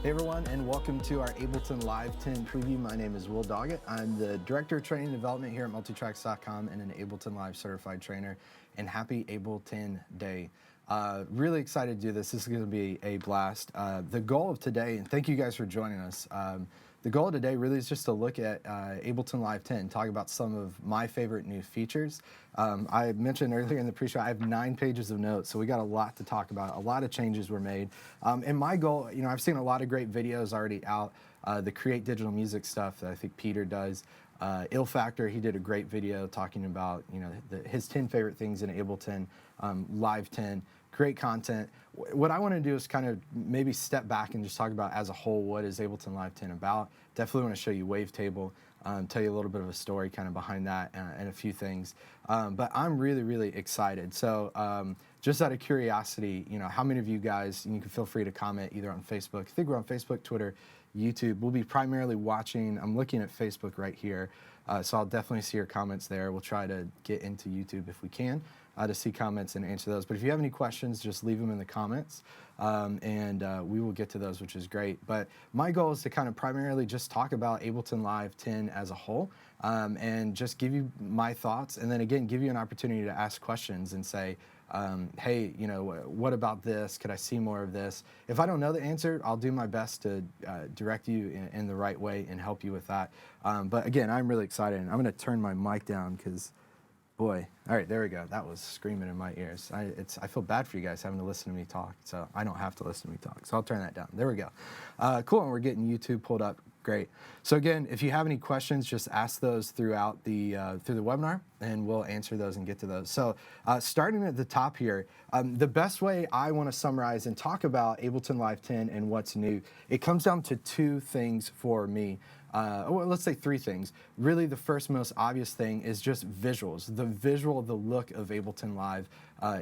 Hey everyone, and welcome to our Ableton Live 10 preview. My name is Will Doggett. I'm the Director of Training and Development here at multitracks.com and an Ableton Live certified trainer. And happy Ableton Day. Really excited to do this. This is going to be a blast. The goal of today, and thank you guys for joining us. The goal of today really is just to look at Ableton Live 10, talk about some of my favorite new features. I mentioned earlier in the pre-show, I have 9 pages of notes, so we got a lot to talk about. A lot of changes were made. And my goal, you know, I've seen a lot of great videos already out. The Create Digital Music stuff that I think Peter does. Ill Factor, he did a great video talking about, you know, his 10 favorite things in Ableton Live 10. Great content. What I want to do is kind of maybe step back and just talk about as a whole what is Ableton Live 10 about. Definitely want to show you Wavetable, tell you a little bit of a story kind of behind that and a few things. But I'm really excited. So just out of curiosity, you know, how many of you guys, and you can feel free to comment either on Facebook. I think we're on Facebook, Twitter, YouTube. We'll be primarily watching. I'm looking at Facebook right here. So I'll definitely see your comments there. We'll try to get into YouTube if we can to see comments and answer those. But if you have any questions, just leave them in the comments and we will get to those, which is great. But my goal is to kind of primarily just talk about Ableton Live 10 as a whole and just give you my thoughts, and then again, give you an opportunity to ask questions and say, hey, you know, what about this? Could I see more of this? If I don't know the answer, I'll do my best to direct you in the right way and help you with that. But again, I'm really excited. And I'm going to turn my mic down because, boy, all right, there we go. That was screaming in my ears. I feel bad for you guys having to listen to me talk, so I don't have to listen to me talk. So I'll turn that down. There we go. Cool, and we're getting YouTube pulled up. Great. So again, if you have any questions, just ask those throughout the webinar, and we'll answer those and get to those. So starting at the top here, the best way I want to summarize and talk about Ableton Live 10 and what's new, it comes down to 2 things for me. Well, let's say 3 things. Really, the first most obvious thing is just visuals. The visual, the look of Ableton Live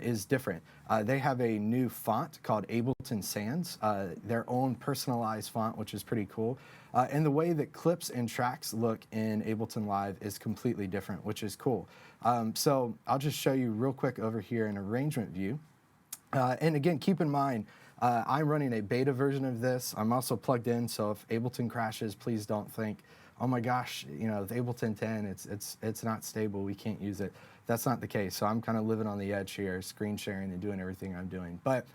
is different. They have a new font called Ableton Sans, their own personalized font, which is pretty cool. And the way that clips and tracks look in Ableton Live is completely different, which is cool. So I'll just show you real quick over here in arrangement view. And again, keep in mind, I'm running a beta version of this. I'm also plugged in, so if Ableton crashes, please don't think, oh my gosh, you know, with Ableton 10, it's not stable, we can't use it. That's not the case. So I'm kind of living on the edge here, screen sharing and doing everything I'm doing. But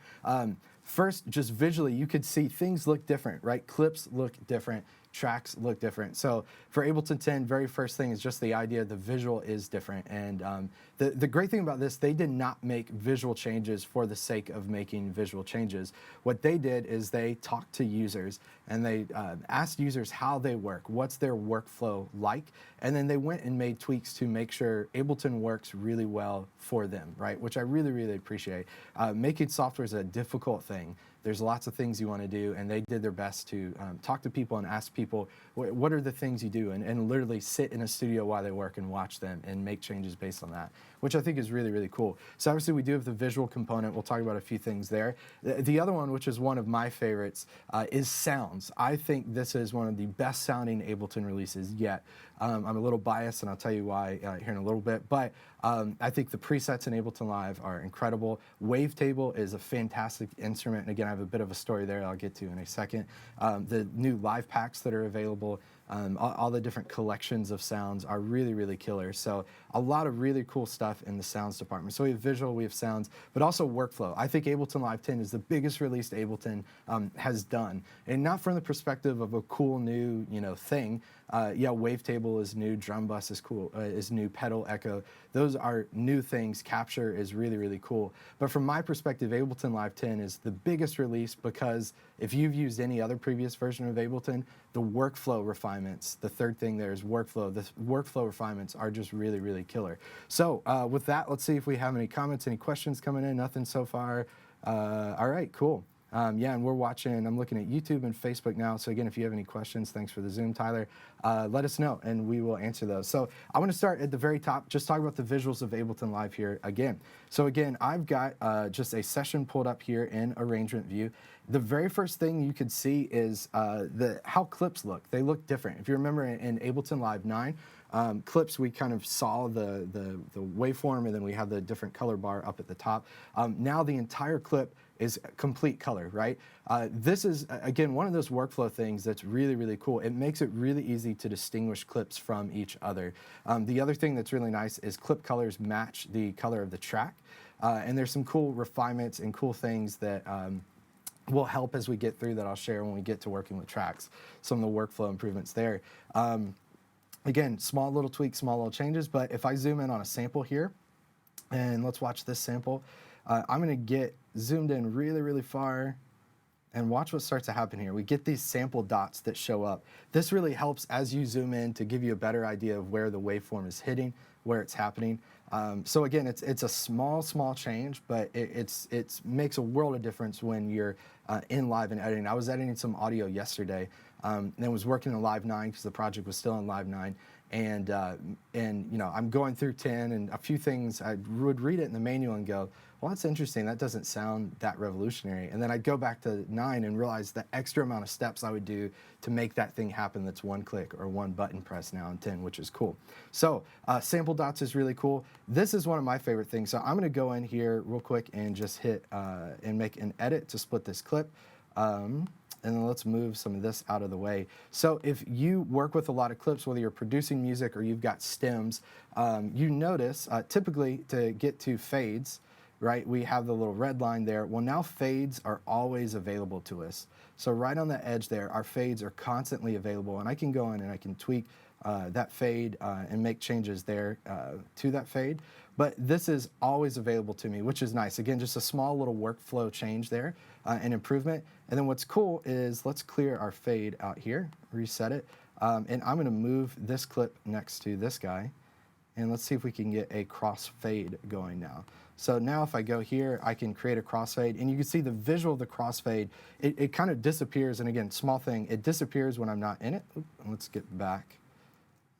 first, just visually, you could see things look different, right? Clips look different. Tracks look different. So for Ableton 10, very first thing is just the idea the visual is different. And the great thing about this, they did not make visual changes for the sake of making visual changes. What they did is they talked to users and they asked users how they work, what's their workflow like, and then they went and made tweaks to make sure Ableton works really well for them, right? Which I really appreciate. Making software is a difficult thing. There's lots of things you want to do, and they did their best to talk to people and ask people, what are the things you do? And literally sit in a studio while they work and watch them and make changes based on that, which I think is really cool. So obviously we do have the visual component. We'll talk about a few things there. The other one, which is one of my favorites, is sounds. I think this is one of the best sounding Ableton releases yet. I'm a little biased, and I'll tell you why here in a little bit, but I think the presets in Ableton Live are incredible. Wavetable is a fantastic instrument, and again, I have a bit of a story there I'll get to in a second. The new live packs that are available, all the different collections of sounds are really killer. So a lot of really cool stuff in the sounds department. So we have visual, we have sounds, but also workflow. I think Ableton Live 10 is the biggest release Ableton has done, and not from the perspective of a cool new, you know, thing. Yeah, Wavetable is new, drum bus is cool, is new, pedal, echo. Those are new things. Capture is really cool. But from my perspective, Ableton Live 10 is the biggest release because if you've used any other previous version of Ableton, the workflow refinements, the third thing there is workflow. The workflow refinements are just really killer. So with that, let's see if we have any comments, any questions coming in. Nothing so far. All right, cool. Yeah, and we're watching, I'm looking at YouTube and Facebook now. So again, if you have any questions, thanks for the Zoom, Tyler, let us know and we will answer those. So I want to start at the very top, just talk about the visuals of Ableton Live here again. So again, I've got just a session pulled up here in arrangement view. the very first thing you could see is how clips look. They look different. If you remember in Ableton Live 9, clips, we kind of saw the waveform, and then we have the different color bar up at the top. Now the entire clip is complete color, right? This is, again, one of those workflow things that's really, really cool. It makes it really easy to distinguish clips from each other. The other thing that's really nice is clip colors match the color of the track. And there's some cool refinements and cool things that will help as we get through that I'll share when we get to working with tracks, some of the workflow improvements there. Again, small little tweaks, small little changes, but if I zoom in on a sample here, and let's watch this sample, I'm gonna get zoomed in really, really far, and watch what starts to happen here. We get these sample dots that show up. This really helps as you zoom in to give you a better idea of where the waveform is hitting, where it's happening. So again, it's a small change, but it makes a world of difference when you're in live and editing. I was editing some audio yesterday, and was working in Live 9 because the project was still in Live 9. And you know, I'm going through 10, and a few things I would read it in the manual and go, well, that's interesting. That doesn't sound that revolutionary. And then I'd go back to 9 and realize the extra amount of steps I would do to make that thing happen that's one click or one button press now in 10, which is cool. So sample dots is really cool. This is one of my favorite things. So I'm going to go in here real quick and just hit and make an edit to split this clip. And then let's move some of this out of the way. So if you work with a lot of clips, whether you're producing music or you've got stems, you notice typically to get to fades, right, we have the little red line there. Well, now fades are always available to us. So right on the edge there, our fades are constantly available, and I can go in and I can tweak that fade and make changes there to that fade. But this is always available to me, which is nice. Again, just a small little workflow change there, an improvement. And then what's cool is let's clear our fade out here, reset it, and I'm gonna move this clip next to this guy, and let's see if we can get a crossfade going now. So now if I go here, I can create a crossfade, and you can see the visual of the crossfade, it kind of disappears, and again, small thing, it disappears when I'm not in it. Oop, let's get back.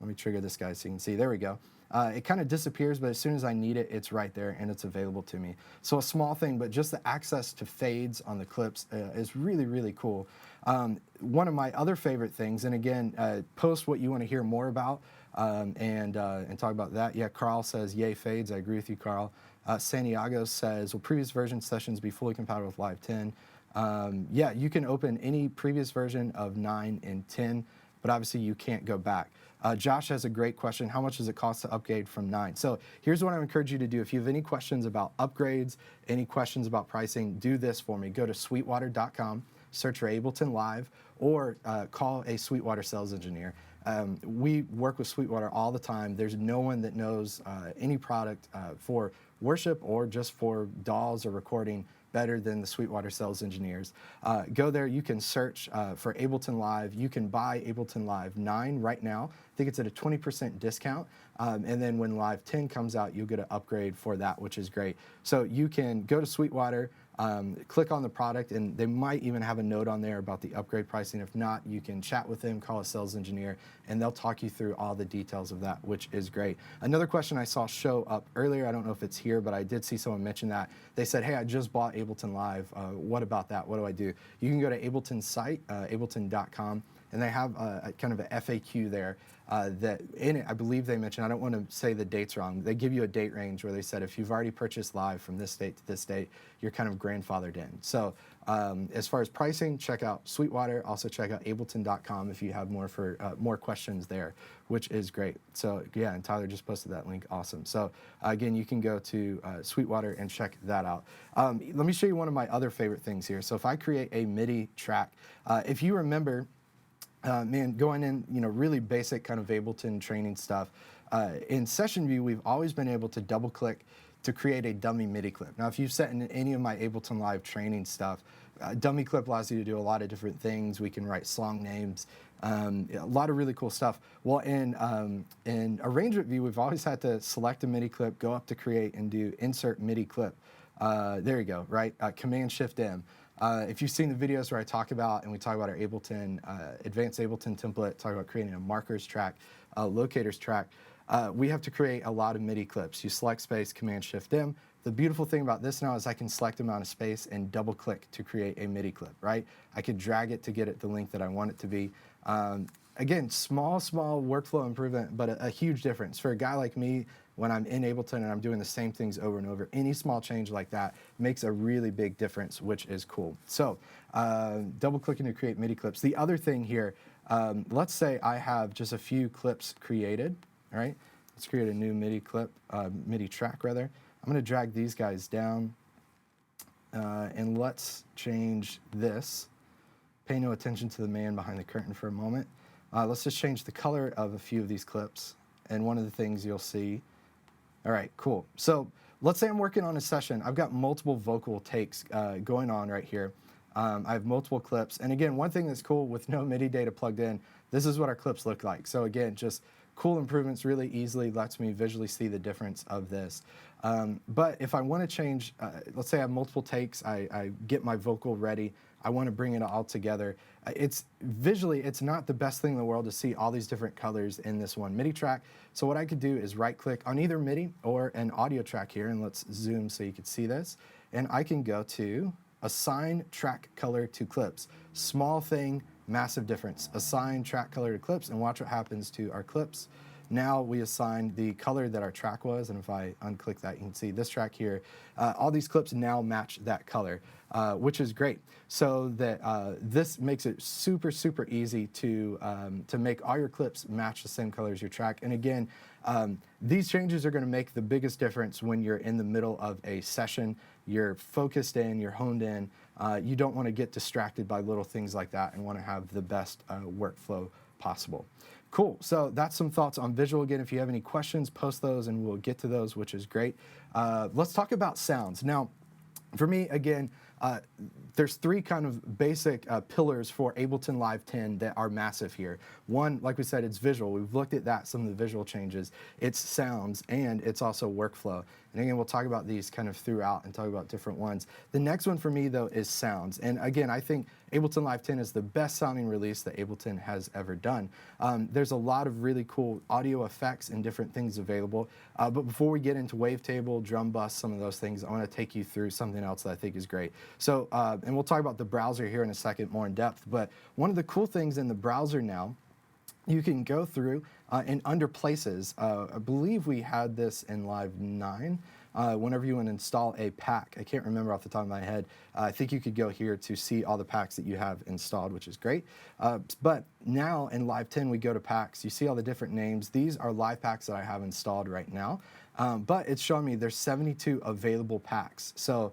Let me trigger this guy so you can see, there we go. It kind of disappears, but as soon as I need it, it's right there and it's available to me. So a small thing, but just the access to fades on the clips is really, really cool. One of my other favorite things, and again, post what you want to hear more about and talk about that. Yeah, Carl says, yay fades. I agree with you, Carl. Santiago says, will previous version sessions be fully compatible with Live 10? Yeah, you can open any previous version of 9 and 10, but obviously you can't go back. Josh has a great question. How much does it cost to upgrade from 9? So here's what I encourage you to do. If you have any questions about upgrades, any questions about pricing, do this for me. Go to sweetwater.com, search for Ableton Live, or call a Sweetwater sales engineer. We work with Sweetwater all the time. There's no one that knows any product for worship or just for DAWs or recording better than the Sweetwater sales engineers. Go there, you can search for Ableton Live. You can buy Ableton Live 9 right now. I think it's at a 20% discount. And then when Live 10 comes out, you'll get an upgrade for that, which is great. So you can go to Sweetwater, click on the product, and they might even have a note on there about the upgrade pricing. If not, you can chat with them, call a sales engineer, and they'll talk you through all the details of that, which is great. Another question I saw show up earlier, I don't know if it's here, but I did see someone mention that. They said, hey, I just bought Ableton Live. What about that? What do I do? You can go to Ableton's site, ableton.com, and they have a kind of a FAQ there that in it, I believe they mentioned, I don't want to say the dates wrong, they give you a date range where they said if you've already purchased Live from this date to this date, you're kind of grandfathered in. So as far as pricing, check out Sweetwater. Also check out ableton.com if you have more questions there, which is great. So yeah, and Tyler just posted that link. Awesome. So again, you can go to Sweetwater and check that out. Let me show you one of my other favorite things here. So if I create a MIDI track, if you remember, man, going in, really basic kind of Ableton training stuff. In session view, we've always been able to double click to create a dummy MIDI clip. Now, if you've set in any of my Ableton Live training stuff, dummy clip allows you to do a lot of different things. We can write song names, a lot of really cool stuff. Well, in arrangement view, we've always had to select a MIDI clip, go up to create, and do insert MIDI clip. There you go, right? Command-Shift-M. If you've seen the videos where I talk about, and we talk about our Ableton, advanced Ableton template, talk about creating a markers track, locators track, we have to create a lot of MIDI clips. You select space, Command-Shift-M, The beautiful thing about this now is I can select amount of space and double click to create a MIDI clip, right? I could drag it to get it the length that I want it to be. Again, small workflow improvement, but a huge difference. For a guy like me, when I'm in Ableton and I'm doing the same things over and over, any small change like that makes a really big difference, which is cool. So double clicking to create MIDI clips. The other thing here, let's say I have just a few clips created, all right? Let's create a new MIDI clip, MIDI track rather. I'm gonna drag these guys down and let's change this. Pay no attention to the man behind the curtain for a moment. Let's just change the color of a few of these clips. And one of the things you'll see, all right, cool. So let's say I'm working on a session. I've got multiple vocal takes going on right here. I have multiple clips. And again, one thing that's cool with no MIDI data plugged in, this is what our clips look like. So again, just cool improvements, really easily lets me visually see the difference of this. But if I want to change, let's say I have multiple takes, I get my vocal ready, I want to bring it all together. It's visually, it's not the best thing in the world to see all these different colors in this one MIDI track. So what I could do is right click on either MIDI or an audio track here, and let's zoom so you can see this. And I can go to assign track color to clips. Small thing, massive difference. Assign track color to clips, and watch what happens to our clips. Now we assign the color that our track was, and if I unclick that, you can see this track here. All these clips now match that color, which is great. So that this makes it super easy to make all your clips match the same color as your track. And again, these changes are going to make the biggest difference when you're in the middle of a session. You're focused in, you're honed in. You don't want to get distracted by little things like that and want to have the best workflow possible. Cool, so that's some thoughts on visual. Again, if you have any questions, post those and we'll get to those, which is great. Let's talk about sounds. Now, for me, again, there's three kind of basic pillars for Ableton Live 10 that are massive here. One, like we said, it's visual. We've looked at that, some of the visual changes. It's sounds, and it's also workflow. And again, we'll talk about these kind of throughout and talk about different ones. The next one for me, though, is sounds. And again, I think Ableton Live 10 is the best sounding release that Ableton has ever done. There's a lot of really cool audio effects and different things available. But before we get into wavetable, drum bus, some of those things, I want to take you through something else that I think is great. So, and we'll talk about the browser here in a second more in depth, but one of the cool things in the browser now, you can go through and under places, I believe we had this in Live 9, whenever you want to install a pack. I can't remember off the top of my head. I think you could go here to see all the packs that you have installed, which is great. But now in Live 10, we go to packs. You see all the different names. These are live packs that I have installed right now. But it's showing me there's 72 available packs. So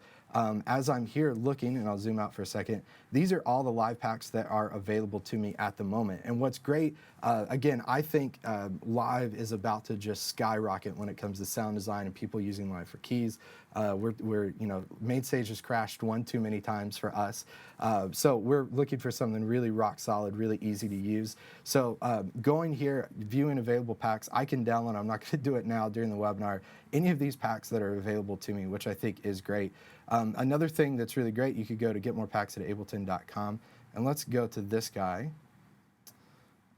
as I'm here looking, and I'll zoom out for a second, these are all the live packs that are available to me at the moment. And what's great, again, I think Live is about to just skyrocket when it comes to sound design and people using Live for keys. We're you know, Mainstage has crashed one too many times for us. So we're looking for something really rock solid, really easy to use. So going here, viewing available packs, I can download, I'm not gonna do it now during the webinar, any of these packs that are available to me, which I think is great. Another thing that's really great, you could go to get more packs at ableton.com, and let's go to this guy.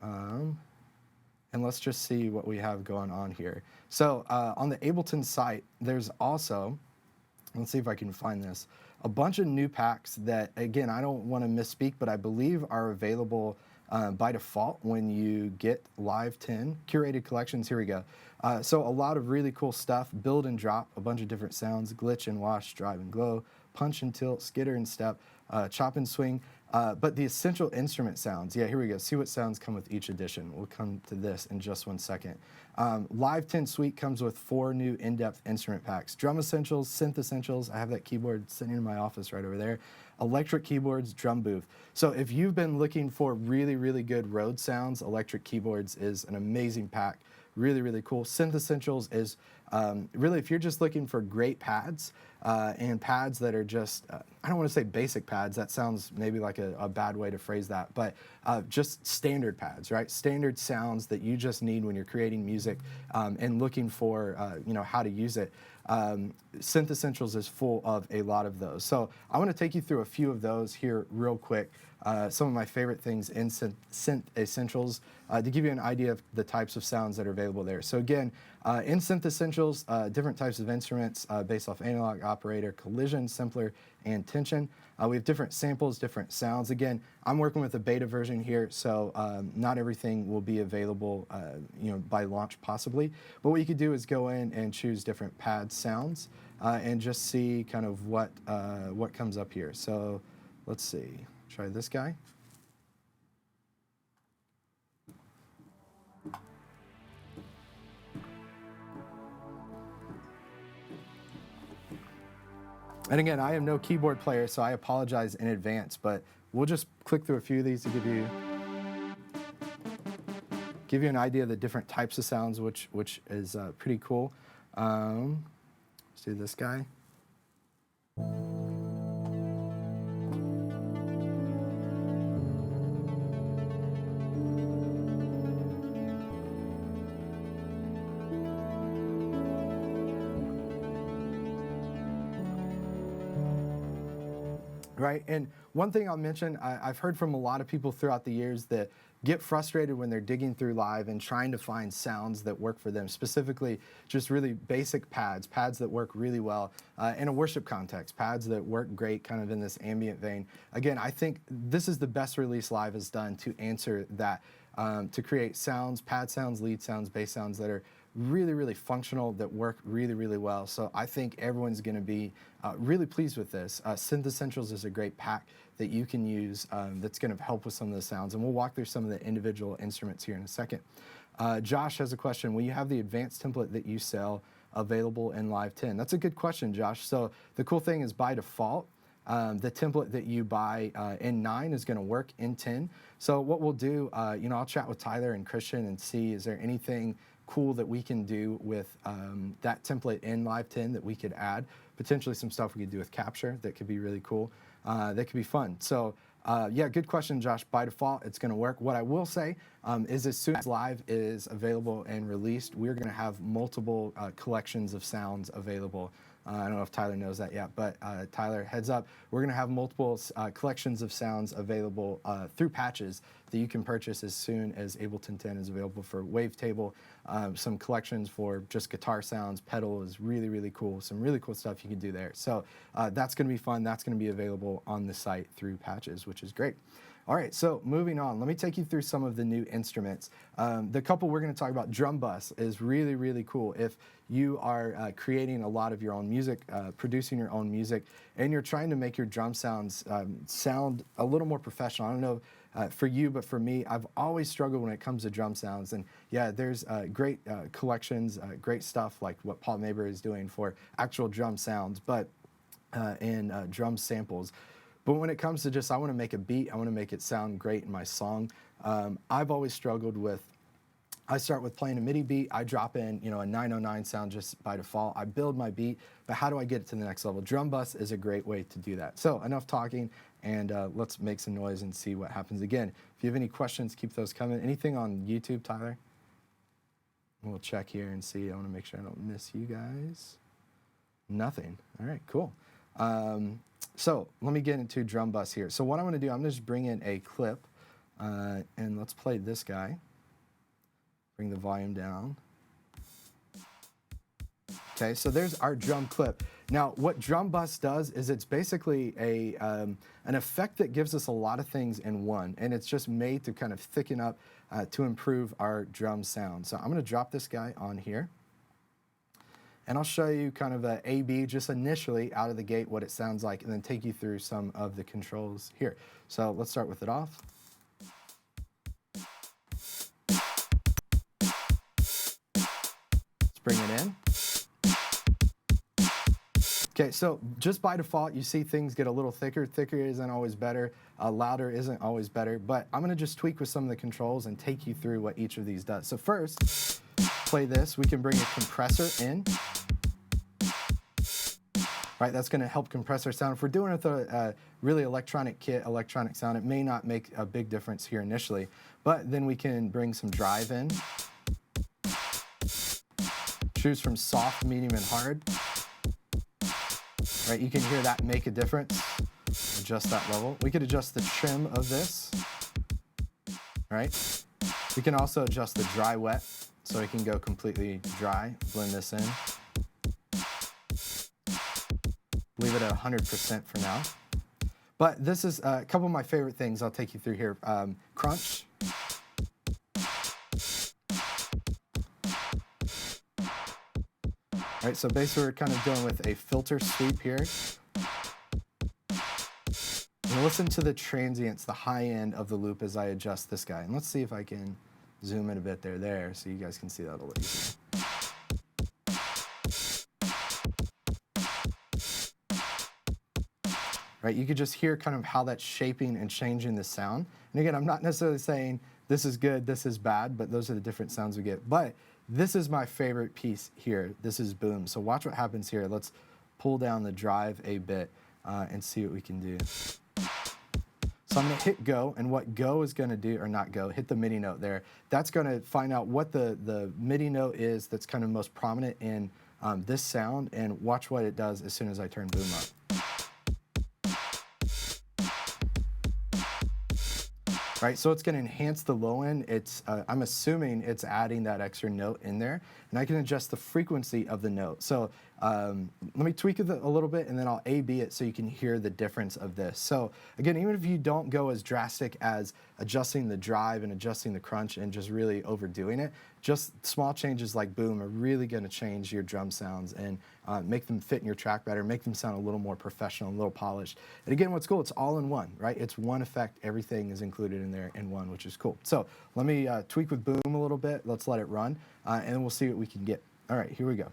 And let's just see what we have going on here. So on the Ableton site, there's also, let's see if I can find this, a bunch of new packs that, again, I don't want to misspeak, but I believe are available by default when you get Live 10 curated collections. Here we go. So a lot of really cool stuff. Build and drop, a bunch of different sounds. Glitch and wash, drive and glow, punch and tilt, skitter and step, chop and swing. But the essential instrument sounds, yeah, here we go. See what sounds come with each edition. We'll come to this in just one second. Live 10 Suite comes with 4 new in-depth instrument packs. Drum Essentials, Synth Essentials. I have that keyboard sitting in my office right over there. Electric keyboards, drum booth. So if you've been looking for really good Rhodes sounds, Electric keyboards is an amazing pack. Really cool. Synth Essentials is really, if you're just looking for great pads and pads that are just, I don't want to say basic pads, that sounds maybe like a bad way to phrase that, but just standard pads, right? Standard sounds that you just need when you're creating music and looking for, you know, how to use it. Synth Essentials is full of a lot of those. So I want to take you through a few of those here real quick. Some of my favorite things in Synth Essentials to give you an idea of the types of sounds that are available there. So again, in Synth Essentials, essentials, different types of instruments based off analog, operator, collision, simpler, and tension. We have different samples, different sounds. Again, I'm working with a beta version here, so not everything will be available by launch possibly. But what you could do is go in and choose different pad sounds and just see kind of what comes up here. So let's see, try this guy. And again, I am no keyboard player, so I apologize in advance, but we'll just click through a few of these to give you an idea of the different types of sounds, which is pretty cool. Let's do this guy. Right, and one thing I'll mention, I've heard from a lot of people throughout the years that get frustrated when they're digging through live and trying to find sounds that work for them, specifically just really basic pads that work really well in a worship context, pads that work great kind of in this ambient vein. Again, I think this is the best release Live has done to answer that, to create sounds, pad sounds, lead sounds, bass sounds that are really, really functional, that work really, really well. So I think everyone's going to be really pleased with this. Synth Essentials is a great pack that you can use that's going to help with some of the sounds. And we'll walk through some of the individual instruments here in a second. Josh has a question. Will you have the advanced template that you sell available in Live 10? That's a good question, Josh. So the cool thing is by default, the template that you buy in 9 is going to work in 10. So what we'll do, I'll chat with Tyler and Christian and see is there anything cool that we can do with that template in Live 10 that we could add. Potentially some stuff we could do with capture that could be really cool. That could be fun. So yeah, good question, Josh. By default, it's going to work. What I will say is as soon as Live is available and released, we're going to have multiple collections of sounds available. I don't know if Tyler knows that yet, but Tyler, heads up, we're going to have multiple collections of sounds available through patches that you can purchase as soon as Ableton 10 is available for wavetable. Some collections for just guitar sounds, pedal is really, really cool. Some really cool stuff you can do there. So that's going to be fun. That's going to be available on the site through patches, which is great. All right, so moving on, let me take you through some of the new instruments. The couple we're going to talk about, drum bus, is really, really cool. If you are creating a lot of your own music, producing your own music, and you're trying to make your drum sounds sound a little more professional. I don't know for you, but for me, I've always struggled when it comes to drum sounds. And yeah, there's great collections, great stuff like what Paul Maber is doing for actual drum sounds, but and drum samples. But when it comes to just, I want to make a beat, I want to make it sound great in my song, I've always struggled with, I start with playing a MIDI beat, I drop in, a 909 sound just by default, I build my beat, but how do I get it to the next level? Drum bus is a great way to do that. So enough talking, and let's make some noise and see what happens. Again, if you have any questions, keep those coming. Anything on YouTube, Tyler? We'll check here and see. I want to make sure I don't miss you guys. Nothing. All right, cool. So let me get into drum bus here. So what I'm going to do, I'm going to just bring in a clip, and let's play this guy. Bring the volume down. Okay, so there's our drum clip. Now, what drum bus does is it's basically an effect that gives us a lot of things in one, and it's just made to kind of thicken up to improve our drum sound. So I'm going to drop this guy on here. And I'll show you kind of a A/B just initially out of the gate what it sounds like, and then take you through some of the controls here. So let's start with it off. Let's bring it in. Okay, so just by default, you see things get a little thicker. Thicker isn't always better. Louder isn't always better. But I'm going to just tweak with some of the controls and take you through what each of these does. So first, play this. We can bring a compressor in. Right, that's going to help compress our sound. If we're doing it with a really electronic kit, electronic sound, it may not make a big difference here initially. But then we can bring some drive in. Choose from soft, medium, and hard. Right, you can hear that make a difference. Adjust that level. We could adjust the trim of this. Right. We can also adjust the dry wet So we can go completely dry, blend this in. Leave it at 100% for now. But this is a couple of my favorite things I'll take you through here. Crunch. All right, so basically we're kind of dealing with a filter sweep here. And listen to the transients, the high end of the loop as I adjust this guy. And let's see if I can zoom in a bit there, so you guys can see that a little easier. Right, you could just hear kind of how that's shaping and changing the sound. And again, I'm not necessarily saying this is good, this is bad, but those are the different sounds we get. But this is my favorite piece here. This is boom. So watch what happens here. Let's pull down the drive a bit and see what we can do. So I'm going to hit go, and what go is going to do, or not go, hit the MIDI note there. That's going to find out what the MIDI note is that's kind of most prominent in this sound, and watch what it does as soon as I turn boom up. Right, so it's going to enhance the low end. It's, I'm assuming it's adding that extra note in there, and I can adjust the frequency of the note. So let me tweak it a little bit, and then I'll A/B it so you can hear the difference of this. So again, even if you don't go as drastic as adjusting the drive and adjusting the crunch and just really overdoing it, just small changes like boom are really going to change your drum sounds and make them fit in your track better, make them sound a little more professional, a little polished. And again, what's cool, it's all in one, right? It's one effect, everything is included in there in one, which is cool. So let me tweak with boom a little bit, let's let it run, and then we'll see what we can get. All right, here we go.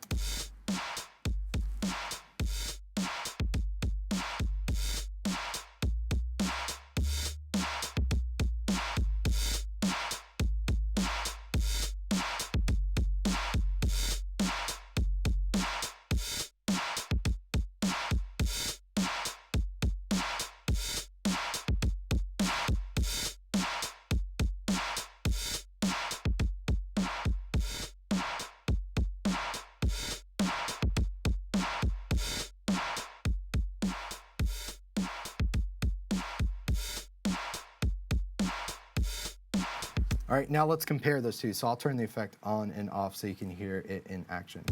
All right, now let's compare those two. So I'll turn the effect on and off so you can hear it in action.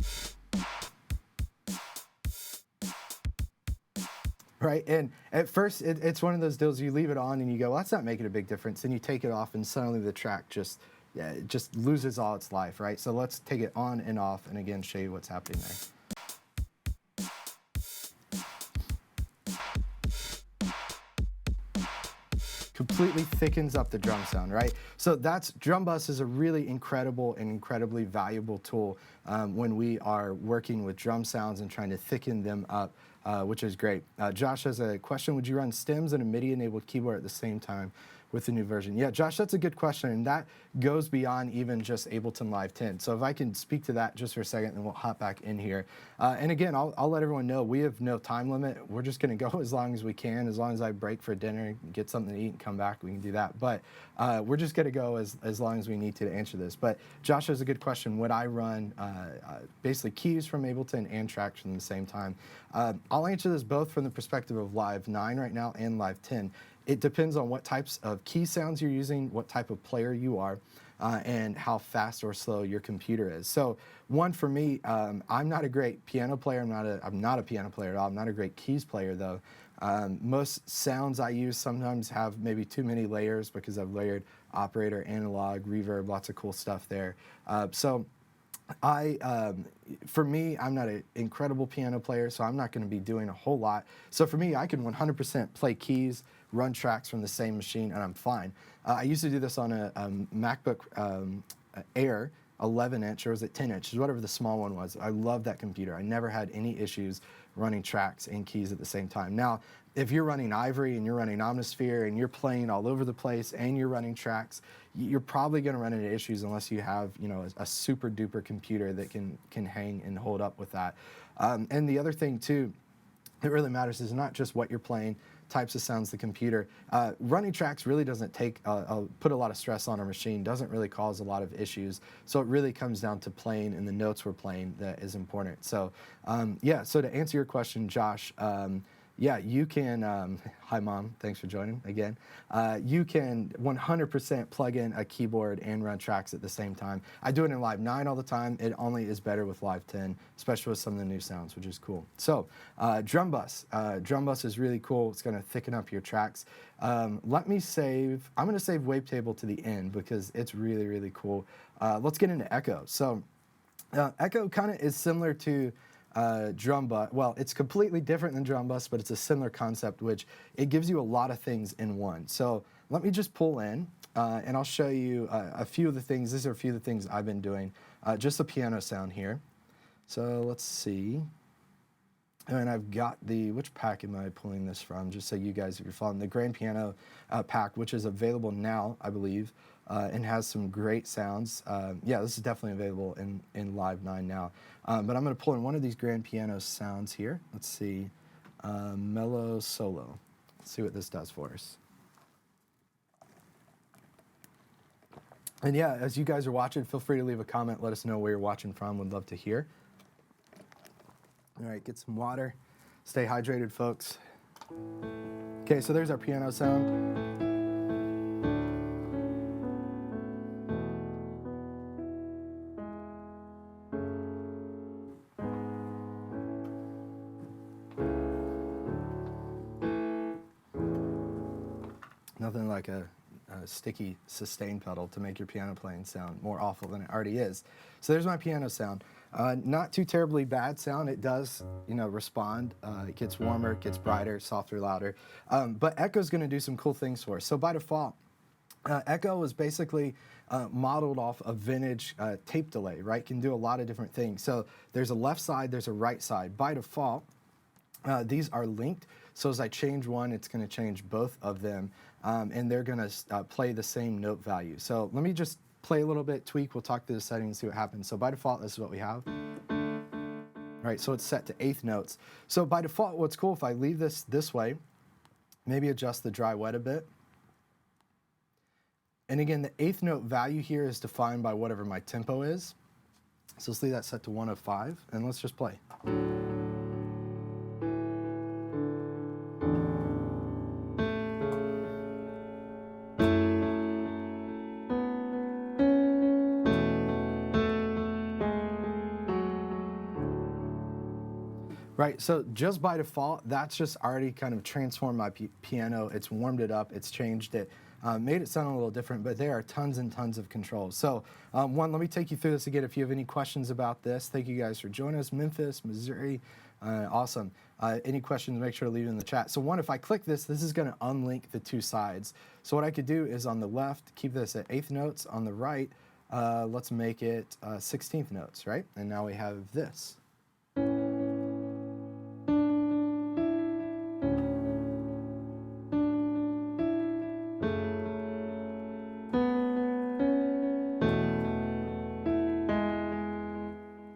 Right, and at first it's one of those deals you leave it on and you go, well, that's not making a big difference. And you take it off and suddenly the track just loses all its life, right? So let's take it on and off and again show you what's happening there. Completely thickens up the drum sound, right? So drum bus is a really incredible and incredibly valuable tool when we are working with drum sounds and trying to thicken them up, which is great. Josh has a question: would you run stems and a MIDI-enabled keyboard at the same time with the new version? Yeah, Josh, that's a good question, and that goes beyond even just Ableton Live 10. So if I can speak to that just for a second, then we'll hop back in here. And again, I'll let everyone know we have no time limit. We're just going to go as long as we can. As long as I break for dinner, get something to eat, and come back, we can do that. But we're just going to go as long as we need to answer this. But Josh has a good question. Would I run basically keys from Ableton and tracks from the same time? I'll answer this both from the perspective of Live 9 right now and Live 10. It depends on what types of key sounds you're using, what type of player you are, and how fast or slow your computer is. So one, for me, I'm not a great piano player. I'm not a piano player at all. I'm not a great keys player, though. Most sounds I use sometimes have maybe too many layers because I've layered operator, analog, reverb, lots of cool stuff there. For me, I'm not an incredible piano player, so I'm not going to be doing a whole lot. So for me, I can 100% play keys, run tracks from the same machine, and I'm fine. I used to do this on a MacBook Air 11-inch, or was it 10-inch, whatever the small one was. I love that computer. I never had any issues running tracks and keys at the same time. Now, if you're running Ivory and you're running Omnisphere and you're playing all over the place and you're running tracks, you're probably going to run into issues unless you have, a super duper computer that can hang and hold up with that. And the other thing too, that really matters is not just what you're playing, types of sounds the computer. Running tracks really doesn't put a lot of stress on our machine, doesn't really cause a lot of issues. So it really comes down to playing and the notes we're playing that is important. So yeah, so to answer your question, Josh, yeah, you can, hi Mom, thanks for joining again. You can 100% plug in a keyboard and run tracks at the same time. I do it in Live 9 all the time. It only is better with Live 10, especially with some of the new sounds, which is cool. So drum bus. Drum bus is really cool. It's gonna thicken up your tracks. Let me save, I'm gonna save wavetable to the end because it's really, really cool. Let's get into echo. So echo kind of is similar to drum bus. Well, it's completely different than drum bus, but it's a similar concept, which it gives you a lot of things in one. So let me just pull in, and I'll show you a few of the things. These are a few of the things I've been doing. Just a piano sound here. So let's see. And I've got which pack am I pulling this from? Just so you guys, if you're following, the grand piano pack, which is available now, I believe, and has some great sounds. Yeah, this is definitely available in Live 9 now. But I'm going to pull in one of these grand piano sounds here. Let's see, mellow solo. Let's see what this does for us. And yeah, as you guys are watching, feel free to leave a comment. Let us know where you're watching from. Would love to hear. All right, get some water. Stay hydrated, folks. Okay, so there's our piano sound. Nothing like a sticky sustain pedal to make your piano playing sound more awful than it already is. So there's my piano sound. Not too terribly bad sound. It does, respond. It gets warmer, it gets brighter, softer, louder. But echo's going to do some cool things for us. So by default, echo is basically modeled off a vintage tape delay, right? Can do a lot of different things. So there's a left side, there's a right side. By default, these are linked. So as I change one, it's going to change both of them, and they're going to play the same note value. So let me just play a little bit, tweak. We'll talk through the settings, see what happens. So by default, this is what we have. Right, so it's set to eighth notes. So by default, what's cool, if I leave this way, maybe adjust the dry wet a bit. And again, the eighth note value here is defined by whatever my tempo is. So let's leave that set to 105, and let's just play. Right, so just by default, that's just already kind of transformed my piano. It's warmed it up, it's changed it, made it sound a little different, but there are tons and tons of controls. So one, let me take you through this again if you have any questions about this. Thank you guys for joining us. Memphis, Missouri, awesome. Any questions, make sure to leave it in the chat. So one, if I click this is gonna unlink the two sides. So what I could do is on the left, keep this at eighth notes. On the right, let's make it 16th notes, right? And now we have this.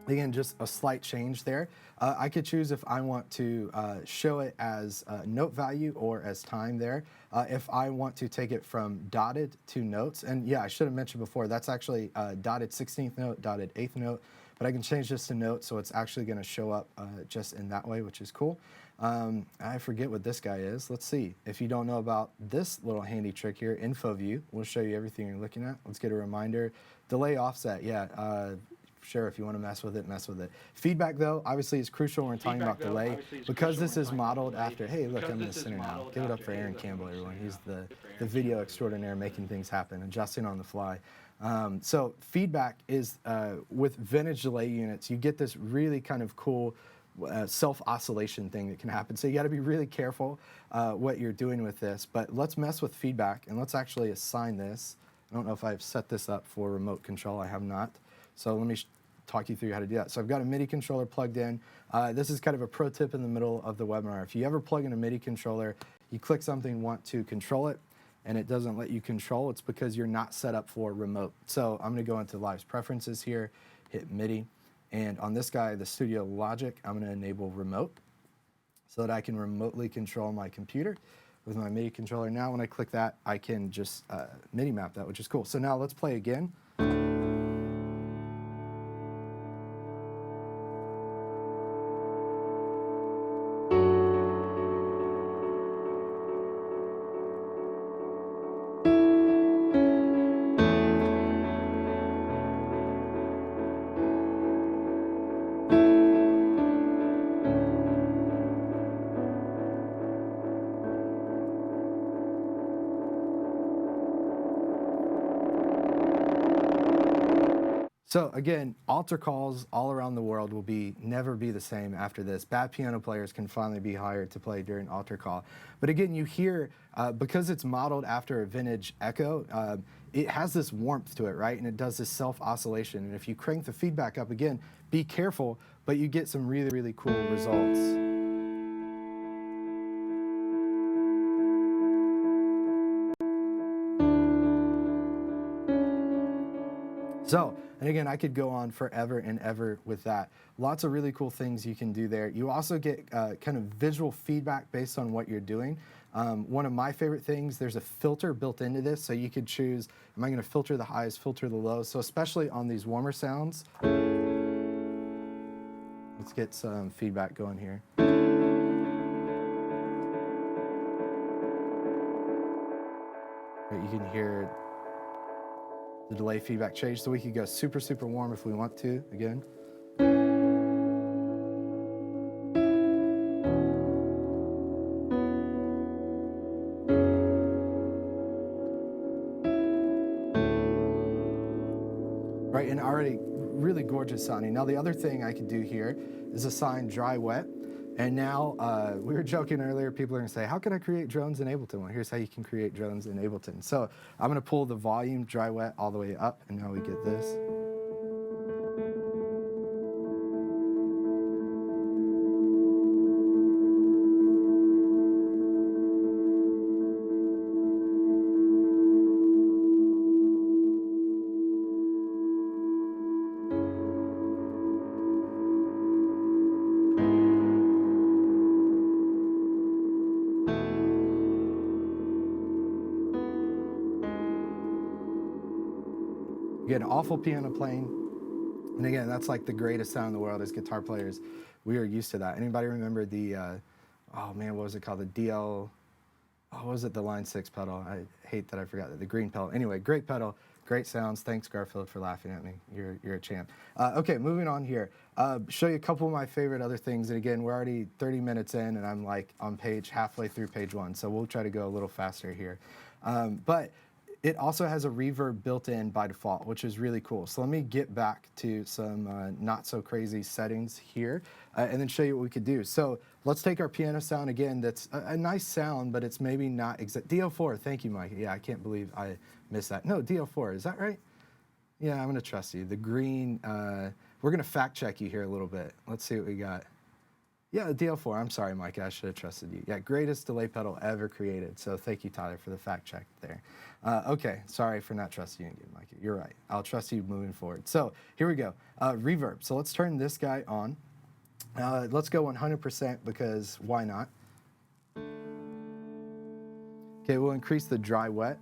Again, just a slight change there. I could choose if I want to show it as note value or as time there. If I want to take it from dotted to notes, and yeah, I should have mentioned before, that's actually dotted 16th note, dotted 8th note, but I can change this to notes, so it's actually going to show up just in that way, which is cool. I forget what this guy is. Let's see. If you don't know about this little handy trick here, info view, we'll show you everything you're looking at. Let's get a reminder. Delay offset, yeah. Sure, if you want to mess with it, mess with it. Feedback, though, obviously is crucial when we're talking about delay. Because this is modeled after, hey, look, I'm in the center now. Give it up for Aaron Campbell, everyone. He's the video extraordinaire making things happen, adjusting on the fly. So feedback is, with vintage delay units, you get this really kind of cool self-oscillation thing that can happen. So you got to be really careful what you're doing with this. But let's mess with feedback, and let's actually assign this. I don't know if I've set this up for remote control. I have not. So let me talk you through how to do that. So I've got a MIDI controller plugged in. This is kind of a pro tip in the middle of the webinar. If you ever plug in a MIDI controller, you click something, want to control it, and it doesn't let you control, it's because you're not set up for remote. So I'm gonna go into Live's preferences here, hit MIDI, and on this guy, the Studio Logic, I'm gonna enable remote so that I can remotely control my computer with my MIDI controller. Now when I click that, I can just MIDI map that, which is cool. So now let's play again. So again, altar calls all around the world will never be the same after this. Bad piano players can finally be hired to play during altar call. But again, you hear, because it's modeled after a vintage echo, it has this warmth to it, right? And it does this self-oscillation. And if you crank the feedback up again, be careful, but you get some really, really cool results. So, and again, I could go on forever and ever with that. Lots of really cool things you can do there. You also get kind of visual feedback based on what you're doing. One of my favorite things, there's a filter built into this, so you could choose, am I going to filter the highs, filter the lows? So especially on these warmer sounds, let's get some feedback going here. Right, you can hear the delay feedback change, so we could go super, super warm if we want to, again. Right, and already really gorgeous sounding. Now the other thing I could do here is assign dry wet. And now, we were joking earlier, people are gonna say, how can I create drones in Ableton? Well, here's how you can create drones in Ableton. So I'm gonna pull the volume dry wet all the way up, and now we get this. You get an awful piano playing, and again, that's like the greatest sound in the world as guitar players. We are used to that. Anybody remember the, oh man, what was it called? The DL, oh, what was it, the Line 6 pedal? I hate that I forgot that, the green pedal. Anyway, great pedal, great sounds. Thanks, Garfield, for laughing at me. You're a champ. Okay, moving on here. Show you a couple of my favorite other things. And again, we're already 30 minutes in, and I'm like on halfway through page 1, so we'll try to go a little faster here. But it also has a reverb built in by default, which is really cool. So let me get back to some not so crazy settings here, and then show you what we could do. So let's take our piano sound again. That's a nice sound, but it's maybe not exact. DO4, thank you, Mike. Yeah, I can't believe I missed that. No, DO4, is that right? Yeah, I'm gonna trust you. The green, we're gonna fact check you here a little bit. Let's see what we got. Yeah, DL4, I'm sorry, Mike, I should have trusted you. Yeah, greatest delay pedal ever created. So thank you, Tyler, for the fact check there. Okay, sorry for not trusting you again, Mike. You're right. I'll trust you moving forward. So here we go. Reverb. So let's turn this guy on. Let's go 100% because why not? Okay, we'll increase the dry wet.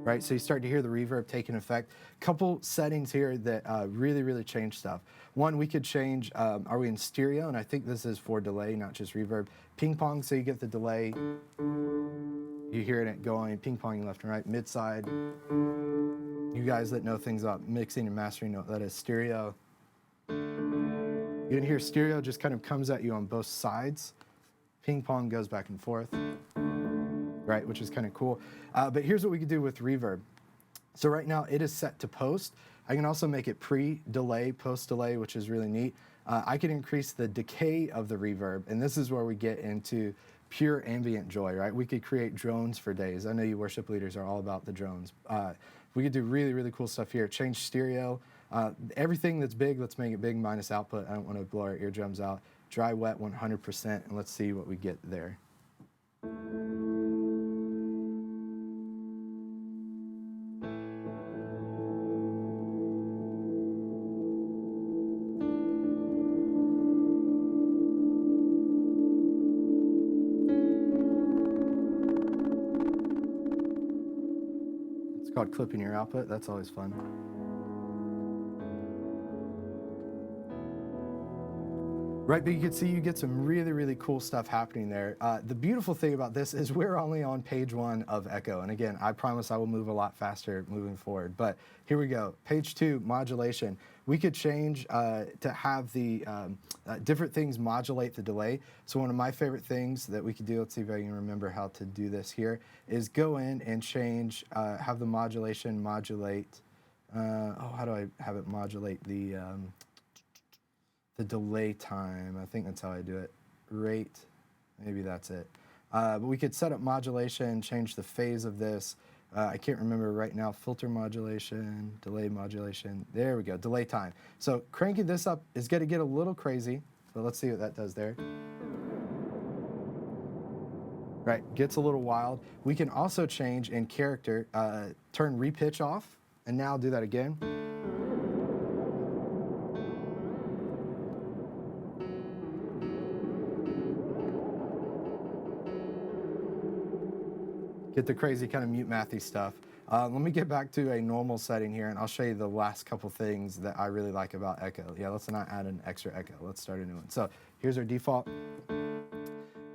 Right, so you start to hear the reverb taking effect. Couple settings here that really, really change stuff. One, we could change, are we in stereo? And I think this is for delay, not just reverb. Ping pong, so you get the delay. You hear it going, ping ponging left and right, mid side. You guys that know things about mixing and mastering know that is stereo. You can hear stereo just kind of comes at you on both sides. Ping pong goes back and forth. Right, which is kind of cool. But here's what we could do with reverb. So right now it is set to post. I can also make it pre-delay, post-delay, which is really neat. I can increase the decay of the reverb, and this is where we get into pure ambient joy, right? We could create drones for days. I know you worship leaders are all about the drones. We could do really, really cool stuff here. Change stereo. Everything that's big, let's make it big minus output. I don't want to blow our eardrums out. Dry, wet, 100%, and let's see what we get there. It's called clipping your output. That's always fun. Right, but you can see you get some really, really cool stuff happening there. The beautiful thing about this is we're only on page 1 of Echo. And again, I promise I will move a lot faster moving forward. But here we go. Page 2, modulation. We could change to have the different things modulate the delay. So one of my favorite things that we could do, let's see if I can remember how to do this here, is go in and change, have the modulation modulate. How do I have it modulate the delay time? I think that's how I do it. Rate, maybe that's it. But we could set up modulation, change the phase of this. I can't remember right now. Filter modulation, delay modulation. There we go, delay time. So cranking this up is going to get a little crazy, but let's see what that does there. Right, gets a little wild. We can also change in character, turn repitch off, and now do that again. Get the crazy kind of mute mathy stuff. Let me get back to a normal setting here, and I'll show you the last couple things that I really like about Echo. Yeah, let's not add an extra Echo. Let's start a new one. So here's our default.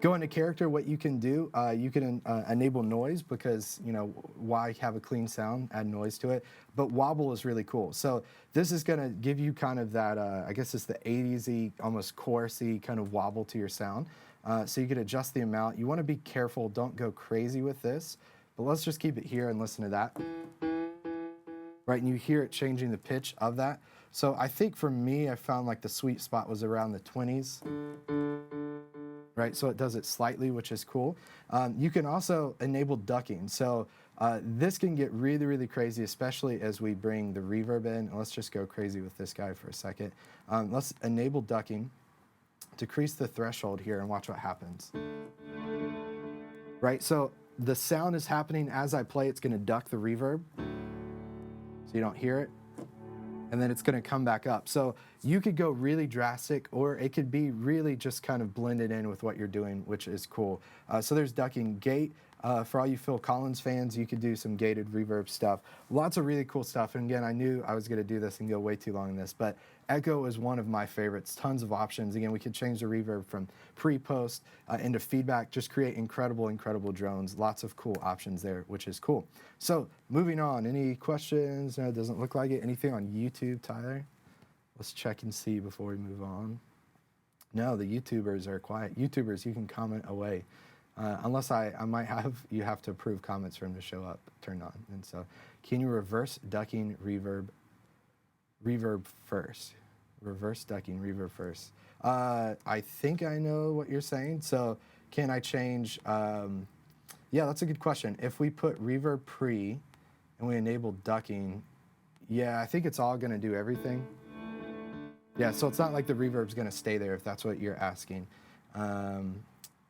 Go into character. What you can do, you can enable noise because, you know, why have a clean sound, add noise to it. But wobble is really cool. So this is going to give you kind of that, I guess it's the 80s-y, almost chorusy kind of wobble to your sound. So you can adjust the amount. You want to be careful. Don't go crazy with this. But let's just keep it here and listen to that. Right, and you hear it changing the pitch of that. So I think for me, I found like the sweet spot was around the 20s. Right, so it does it slightly, which is cool. You can also enable ducking. So this can get really, really crazy, especially as we bring the reverb in. Let's just go crazy with this guy for a second. Let's enable ducking. Decrease the threshold here and watch what happens. Right, so the sound is happening as I play. It's going to duck the reverb so you don't hear it. And then it's going to come back up. So you could go really drastic, or it could be really just kind of blended in with what you're doing, which is cool. So there's ducking. Gate, for all you Phil Collins fans, you could do some gated reverb stuff. Lots of really cool stuff. And again, I knew I was going to do this and go way too long in this, but Echo is one of my favorites. Tons of options. Again, we could change the reverb from pre-post into feedback, just create incredible, incredible drones. Lots of cool options there, which is cool. So moving on, any questions? No, it doesn't look like it. Anything on YouTube, Tyler? Let's check and see before we move on. No, the YouTubers are quiet. YouTubers, you can comment away. Unless I might have, you have to approve comments for them to show up turned on. And so can you reverse ducking reverb first? Reverse ducking reverb first. I think I know what you're saying. So can I change, yeah, that's a good question. If we put reverb pre and we enable ducking, yeah, I think it's all gonna do everything. Yeah, so it's not like the reverb's gonna stay there if that's what you're asking.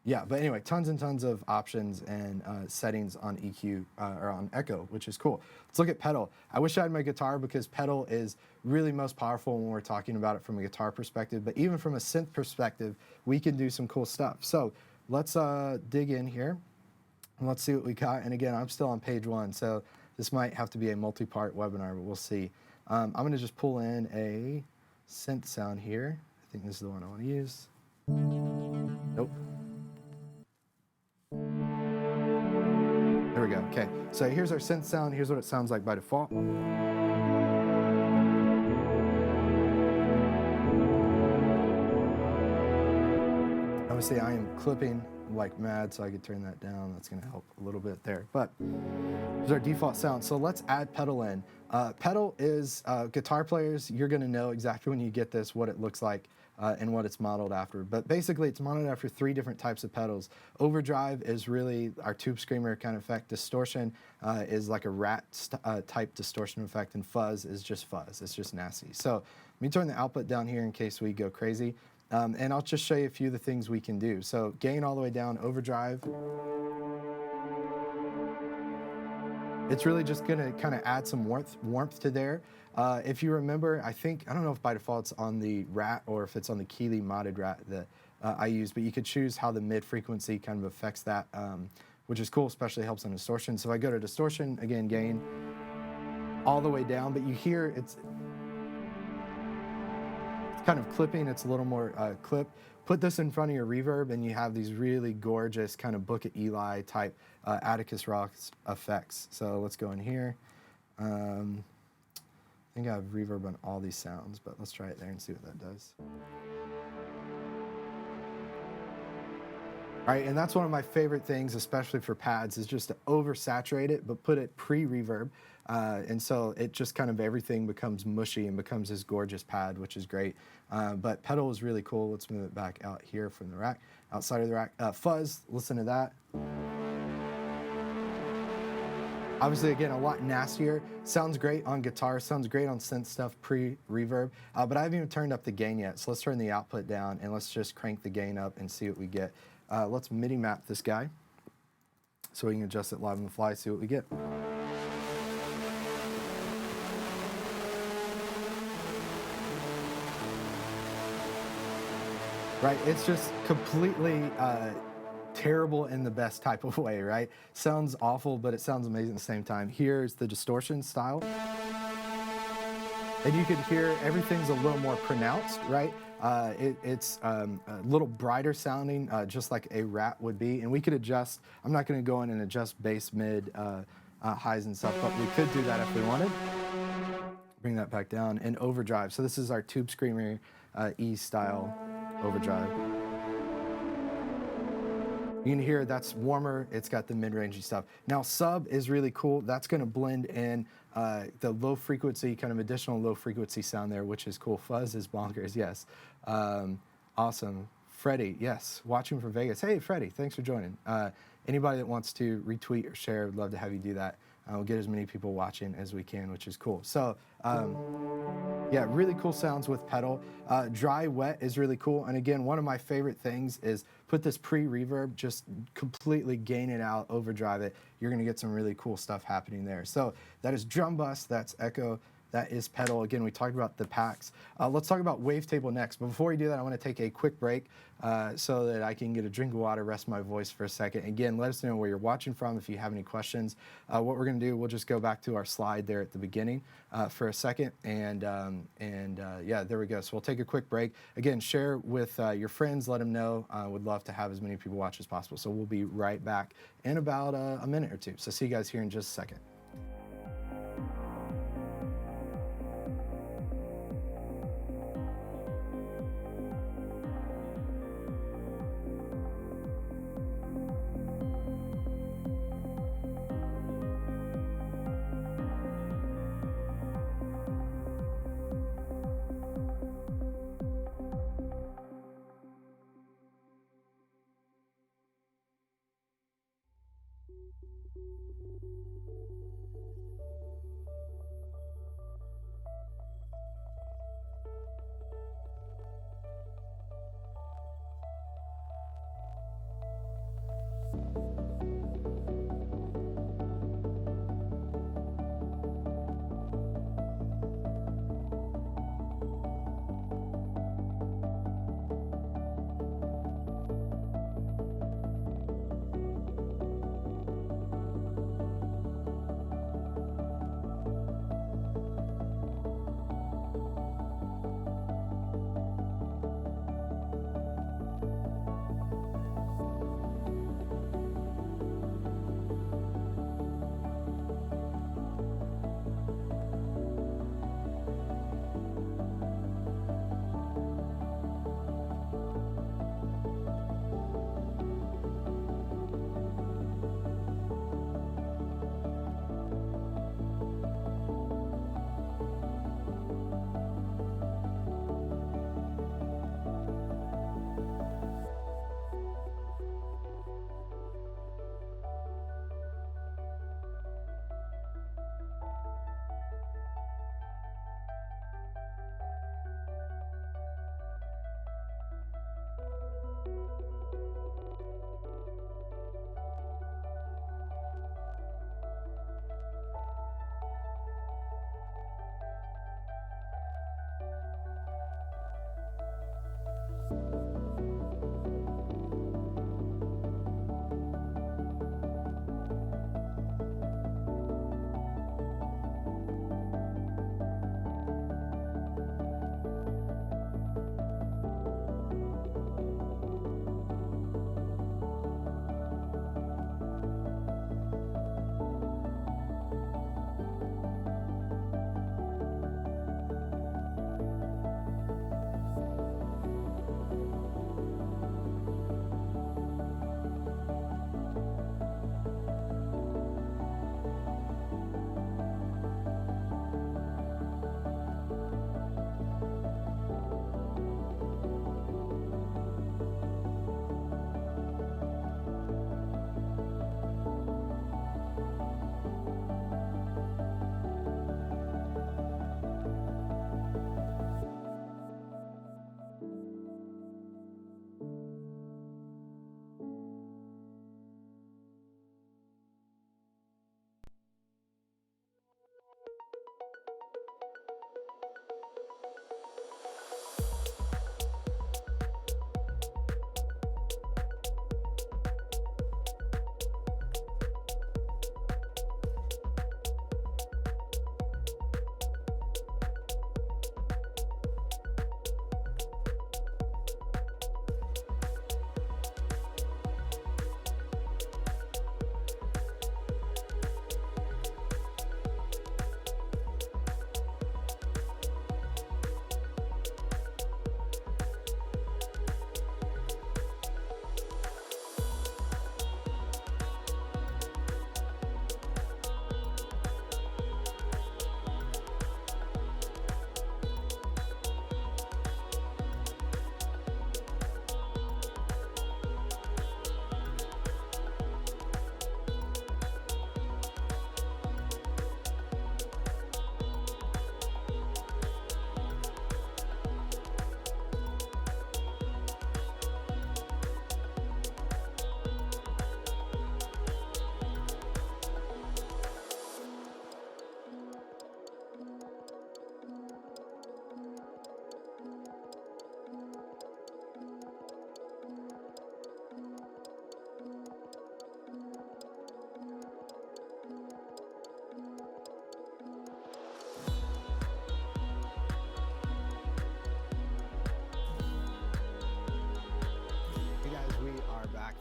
Yeah, but anyway, tons and tons of options and settings on EQ or on Echo, which is cool. Let's look at pedal. I wish I had my guitar because pedal is really most powerful when we're talking about it from a guitar perspective, but even from a synth perspective, we can do some cool stuff. So let's dig in here and let's see what we got. And again, I'm still on page 1, so this might have to be a multi-part webinar, but we'll see. I'm gonna just pull in a synth sound here. I think this is the one I wanna use. Nope. There we go, okay. So here's our synth sound. Here's what it sounds like by default. Obviously I am clipping like mad, so I could turn that down. That's gonna help a little bit there. But here's our default sound. So let's add pedal in. Pedal is, guitar players, you're gonna know exactly when you get this what it looks like and what it's modeled after. But basically it's modeled after 3 different types of pedals. Overdrive is really our tube screamer kind of effect. Distortion is like a rat type distortion effect, and fuzz is just fuzz. It's just nasty. So let me turn the output down here in case we go crazy. And I'll just show you a few of the things we can do. So gain all the way down, overdrive. It's really just gonna kind of add some warmth to there. If you remember, I don't know if by default it's on the rat or if it's on the Keeley modded rat that I use, but you could choose how the mid frequency kind of affects that, which is cool, especially helps on distortion. So if I go to distortion, again, gain all the way down, but you hear it's kind of clipping, it's a little more clip. Put this in front of your reverb and you have these really gorgeous kind of Book of Eli type Atticus Ross effects. So let's go in here. I think I have reverb on all these sounds, but let's try it there and see what that does. All right, and that's one of my favorite things, especially for pads, is just to oversaturate it, but put it pre-reverb. And so it just kind of everything becomes mushy and becomes this gorgeous pad, which is great. But pedal is really cool. Let's move it back out here from the rack, outside of the rack. Fuzz, listen to that. Obviously, again, a lot nastier. Sounds great on guitar, sounds great on synth stuff pre-reverb, but I haven't even turned up the gain yet. So let's turn the output down and let's just crank the gain up and see what we get. Let's MIDI map this guy so we can adjust it live on the fly, see what we get. Right, it's just completely terrible in the best type of way, right? Sounds awful, but it sounds amazing at the same time. Here's the distortion style. And you can hear everything's a little more pronounced, right? It's a little brighter sounding, just like a rat would be. And we could adjust, I'm not gonna go in and adjust bass, mid, highs and stuff, but we could do that if we wanted. Bring that back down and overdrive. So this is our Tube Screamer E style overdrive. You can hear that's warmer, it's got the mid-rangey stuff. Now sub is really cool. That's gonna blend in the low frequency, kind of additional low frequency sound there, which is cool. Fuzz is bonkers, yes. Awesome. Freddie, yes, watching from Vegas. Hey, Freddie, thanks for joining. Anybody that wants to retweet or share, I'd love to have you do that. We'll get as many people watching as we can, which is cool. So, yeah, really cool sounds with pedal. Dry wet is really cool. And again, one of my favorite things is put this pre-reverb, just completely gain it out, overdrive it. You're gonna get some really cool stuff happening there. So that is drum bus, that's echo, that is pedal. Again, we talked about the packs. Let's talk about wavetable next. But before we do that, I want to take a quick break so that I can get a drink of water, rest my voice for a second. Again, let us know where you're watching from if you have any questions. What we're going to do, we'll just go back to our slide there at the beginning for a second. And yeah, there we go. So we'll take a quick break. Again, share with your friends, let them know. Would love to have as many people watch as possible. So we'll be right back in about a minute or two. So see you guys here in just a second.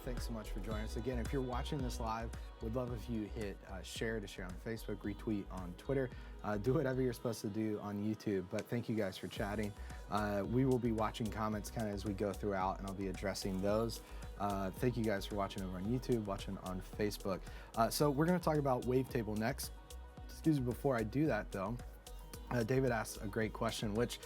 Thanks so much for joining us. Again, if you're watching this live, would love if you hit share to share on Facebook, retweet on Twitter, do whatever you're supposed to do on YouTube. But thank you guys for chatting. We will be watching comments kind of as we go throughout, and I'll be addressing those. Thank you guys for watching over on YouTube, watching on Facebook. So we're going to talk about wavetable next. Excuse me, before I do that though, David asked a great question, which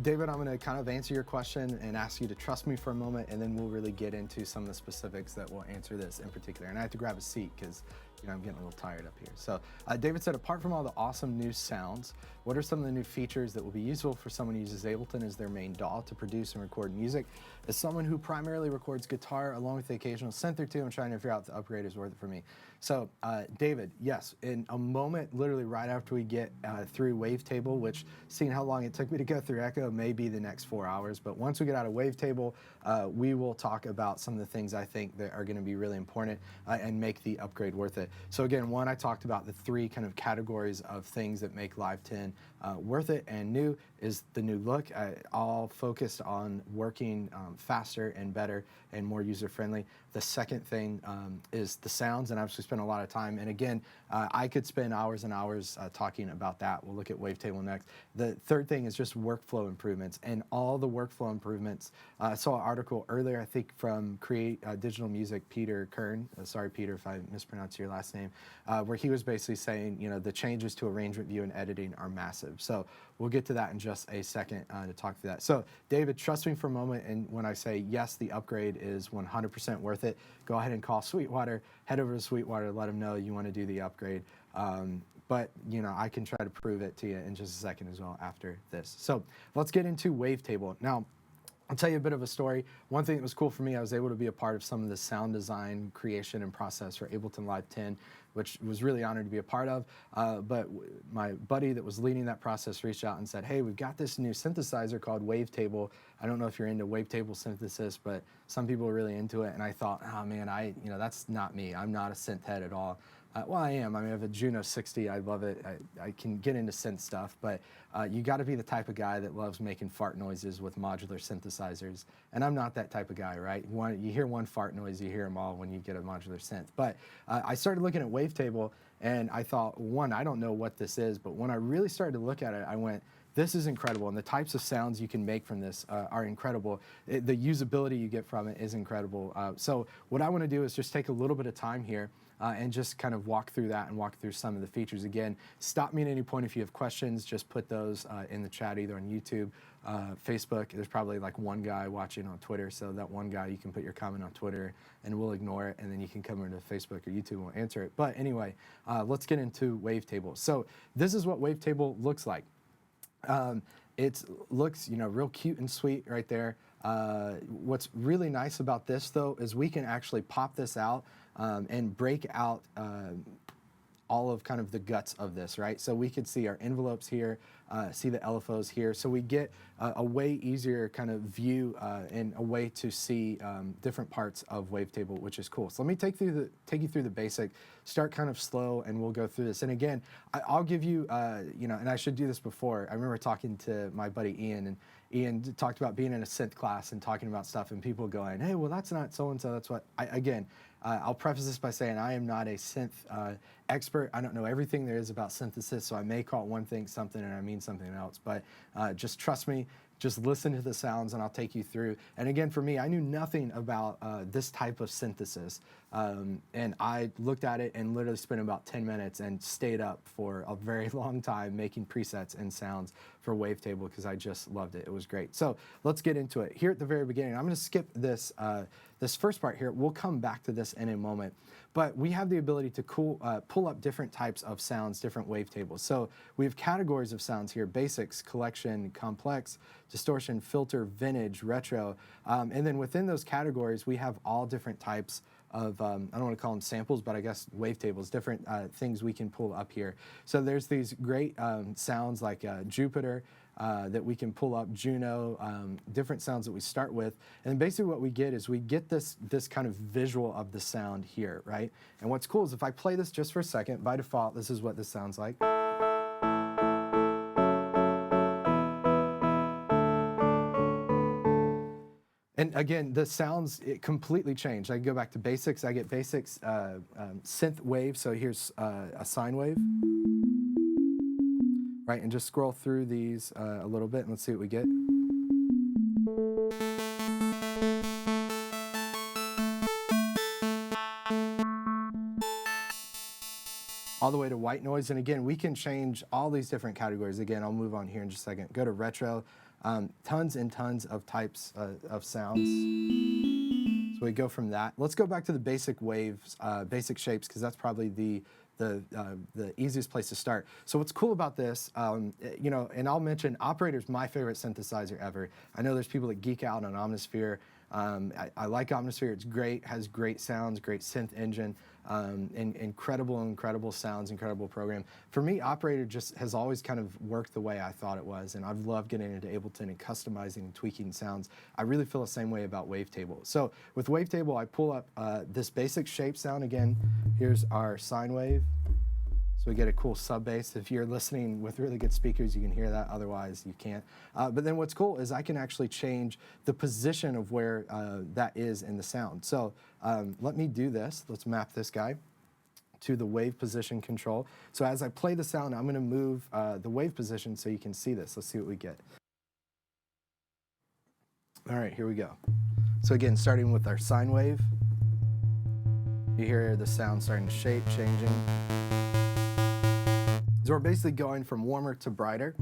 David, I'm going to kind of answer your question and ask you to trust me for a moment, and then we'll really get into some of the specifics that will answer this in particular. And I have to grab a seat because I'm getting a little tired up here. So David said, apart from all the awesome new sounds, what are some of the new features that will be useful for someone who uses Ableton as their main DAW to produce and record music? As someone who primarily records guitar along with the occasional synth or two, I'm trying to figure out if the upgrade is worth it for me. So David, yes, in a moment, literally right after we get through Wavetable, which seeing how long it took me to go through Echo may be the next 4 hours, but once we get out of Wavetable, we will talk about some of the things I think that are going to be really important and make the upgrade worth it. So again, one, I talked about the three kind of categories of things that make Live 10 worth it, and new is the new look, all focused on working faster and better and more user-friendly. The second thing is the sounds, and I've actually spent a lot of time, and again, I could spend hours and hours talking about that. We'll look at Wavetable next. The third thing is just workflow improvements, and all the workflow improvements. I saw an article earlier, I think from Create Digital Music, Peter Kern, sorry Peter if I mispronounced your last name, where he was basically saying, the changes to arrangement view and editing are massive. So we'll get to that in just a second to talk through that. So David, trust me for a moment, and when I say yes, the upgrade is 100% worth it, go ahead and call Sweetwater, head over to Sweetwater, let them know you want to do the upgrade. But I can try to prove it to you in just a second as well after this. So let's get into Wavetable. Now, I'll tell you a bit of a story. One thing that was cool for me, I was able to be a part of some of the sound design, creation, and process for Ableton Live 10, which was really honored to be a part of. But my buddy that was leading that process reached out and said, hey, we've got this new synthesizer called Wavetable. I don't know if you're into Wavetable synthesis, but some people are really into it. And I thought, oh man, that's not me. I'm not a synth head at all. Well, I am. I mean, I have a Juno 60. I love it. I can get into synth stuff, but you got to be the type of guy that loves making fart noises with modular synthesizers. And I'm not that type of guy, right? You hear one fart noise, you hear them all when you get a modular synth. But I started looking at Wavetable, and I thought, one, I don't know what this is, but when I really started to look at it, I went, this is incredible, and the types of sounds you can make from this are incredible. The usability you get from it is incredible. So what I want to do is just take a little bit of time here and just kind of walk through that and walk through some of the features. Again, stop me at any point if you have questions, just put those in the chat either on YouTube, Facebook. There's probably like one guy watching on Twitter, so that one guy, you can put your comment on Twitter and we'll ignore it, and then you can come into Facebook or YouTube and we'll answer it. But anyway, let's get into Wavetable. So this is what Wavetable looks like. It looks, real cute and sweet right there. What's really nice about this, though, is we can actually pop this out and break out all of kind of the guts of this, right? So we could see our envelopes here, see the LFOs here. So we get a way easier kind of view and a way to see different parts of Wavetable, which is cool. So let me take you through the basic, start kind of slow, and we'll go through this. And again, I'll give you, and I should do this before. I remember talking to my buddy Ian, and Ian talked about being in a synth class and talking about stuff, and people going, hey, well, that's not so-and-so, that's what, I'll preface this by saying I am not a synth expert. I don't know everything there is about synthesis, so I may call one thing something and I mean something else, but just trust me, just listen to the sounds and I'll take you through. And again, for me, I knew nothing about this type of synthesis, and I looked at it and literally spent about 10 minutes and stayed up for a very long time making presets and sounds for Wavetable because I just loved it. It was great. So let's get into it. Here at the very beginning, I'm going to skip this this first part here. We'll come back to this in a moment. But we have the ability to pull up different types of sounds, different wavetables. So we have categories of sounds here: basics, collection, complex, distortion, filter, vintage, retro. And then within those categories, we have all different types of, I don't want to call them samples, but I guess wavetables, different things we can pull up here. So there's these great sounds like Jupiter, that we can pull up, Juno, different sounds that we start with. And basically what we get is we get this kind of visual of the sound here, right? And what's cool is if I play this just for a second, by default, this is what this sounds like. And again, the sounds, it completely changed. I go back to basics. I get basics synth wave. So here's a sine wave, right? And just scroll through these a little bit and let's see what we get. All the way to white noise. And again, we can change all these different categories. Again, I'll move on here in just a second. Go to retro. Tons and tons of types of sounds. So we go from that. Let's go back to the basic waves, basic shapes, because that's probably the easiest place to start. So what's cool about this, you know, and I'll mention Operator's my favorite synthesizer ever. I know there's people that geek out on Omnisphere. I like Omnisphere. It's great, has great sounds, great synth engine, and incredible sounds, incredible program. For me, Operator just has always kind of worked the way I thought it was, and I've loved getting into Ableton and customizing and tweaking sounds. I really feel the same way about Wavetable. So with Wavetable, I pull up this basic shape sound. Again, here's our sine wave. So we get a cool sub bass. If you're listening with really good speakers, you can hear that. Otherwise, you can't. But then what's cool is I can actually change the position of where that is in the sound. So let me do this. Let's map this guy to the wave position control. So as I play the sound, I'm going to move the wave position so you can see this. Let's see what we get. All right, here we go. So again, starting with our sine wave, you hear the sound starting to shape, changing. So we're basically going from warmer to brighter.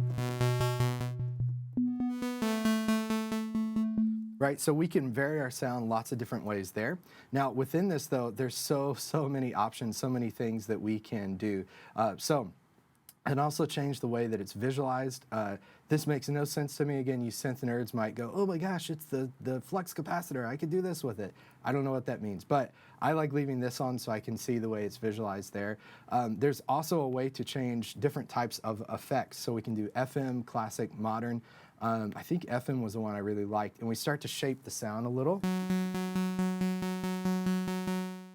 Right, so we can vary our sound lots of different ways there. Now within this though, there's so many options, so many things that we can do. And also change the way that it's visualized. This makes no sense to me. Again, you synth nerds might go, oh my gosh, it's the flux capacitor. I could do this with it. I don't know what that means, but I like leaving this on so I can see the way it's visualized there. There's also a way to change different types of effects. So we can do FM, classic, modern. I think FM was the one I really liked. And we start to shape the sound a little.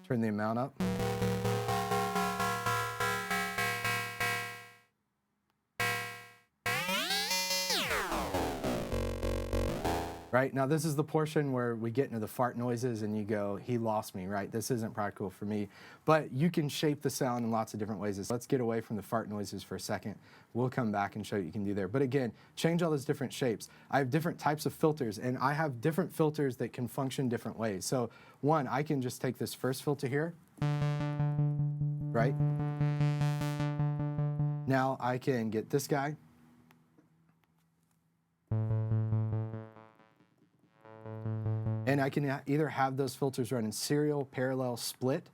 Turn the amount up. Right, now this is the portion where we get into the fart noises and you go, he lost me, right? This isn't practical for me. But you can shape the sound in lots of different ways. Let's get away from the fart noises for a second. We'll come back and show you what you can do there. But again, change all those different shapes. I have different types of filters, and I have different filters that can function different ways. So one, I can just take this first filter here, right? Now I can get this guy. And I can either have those filters run in serial, parallel, split.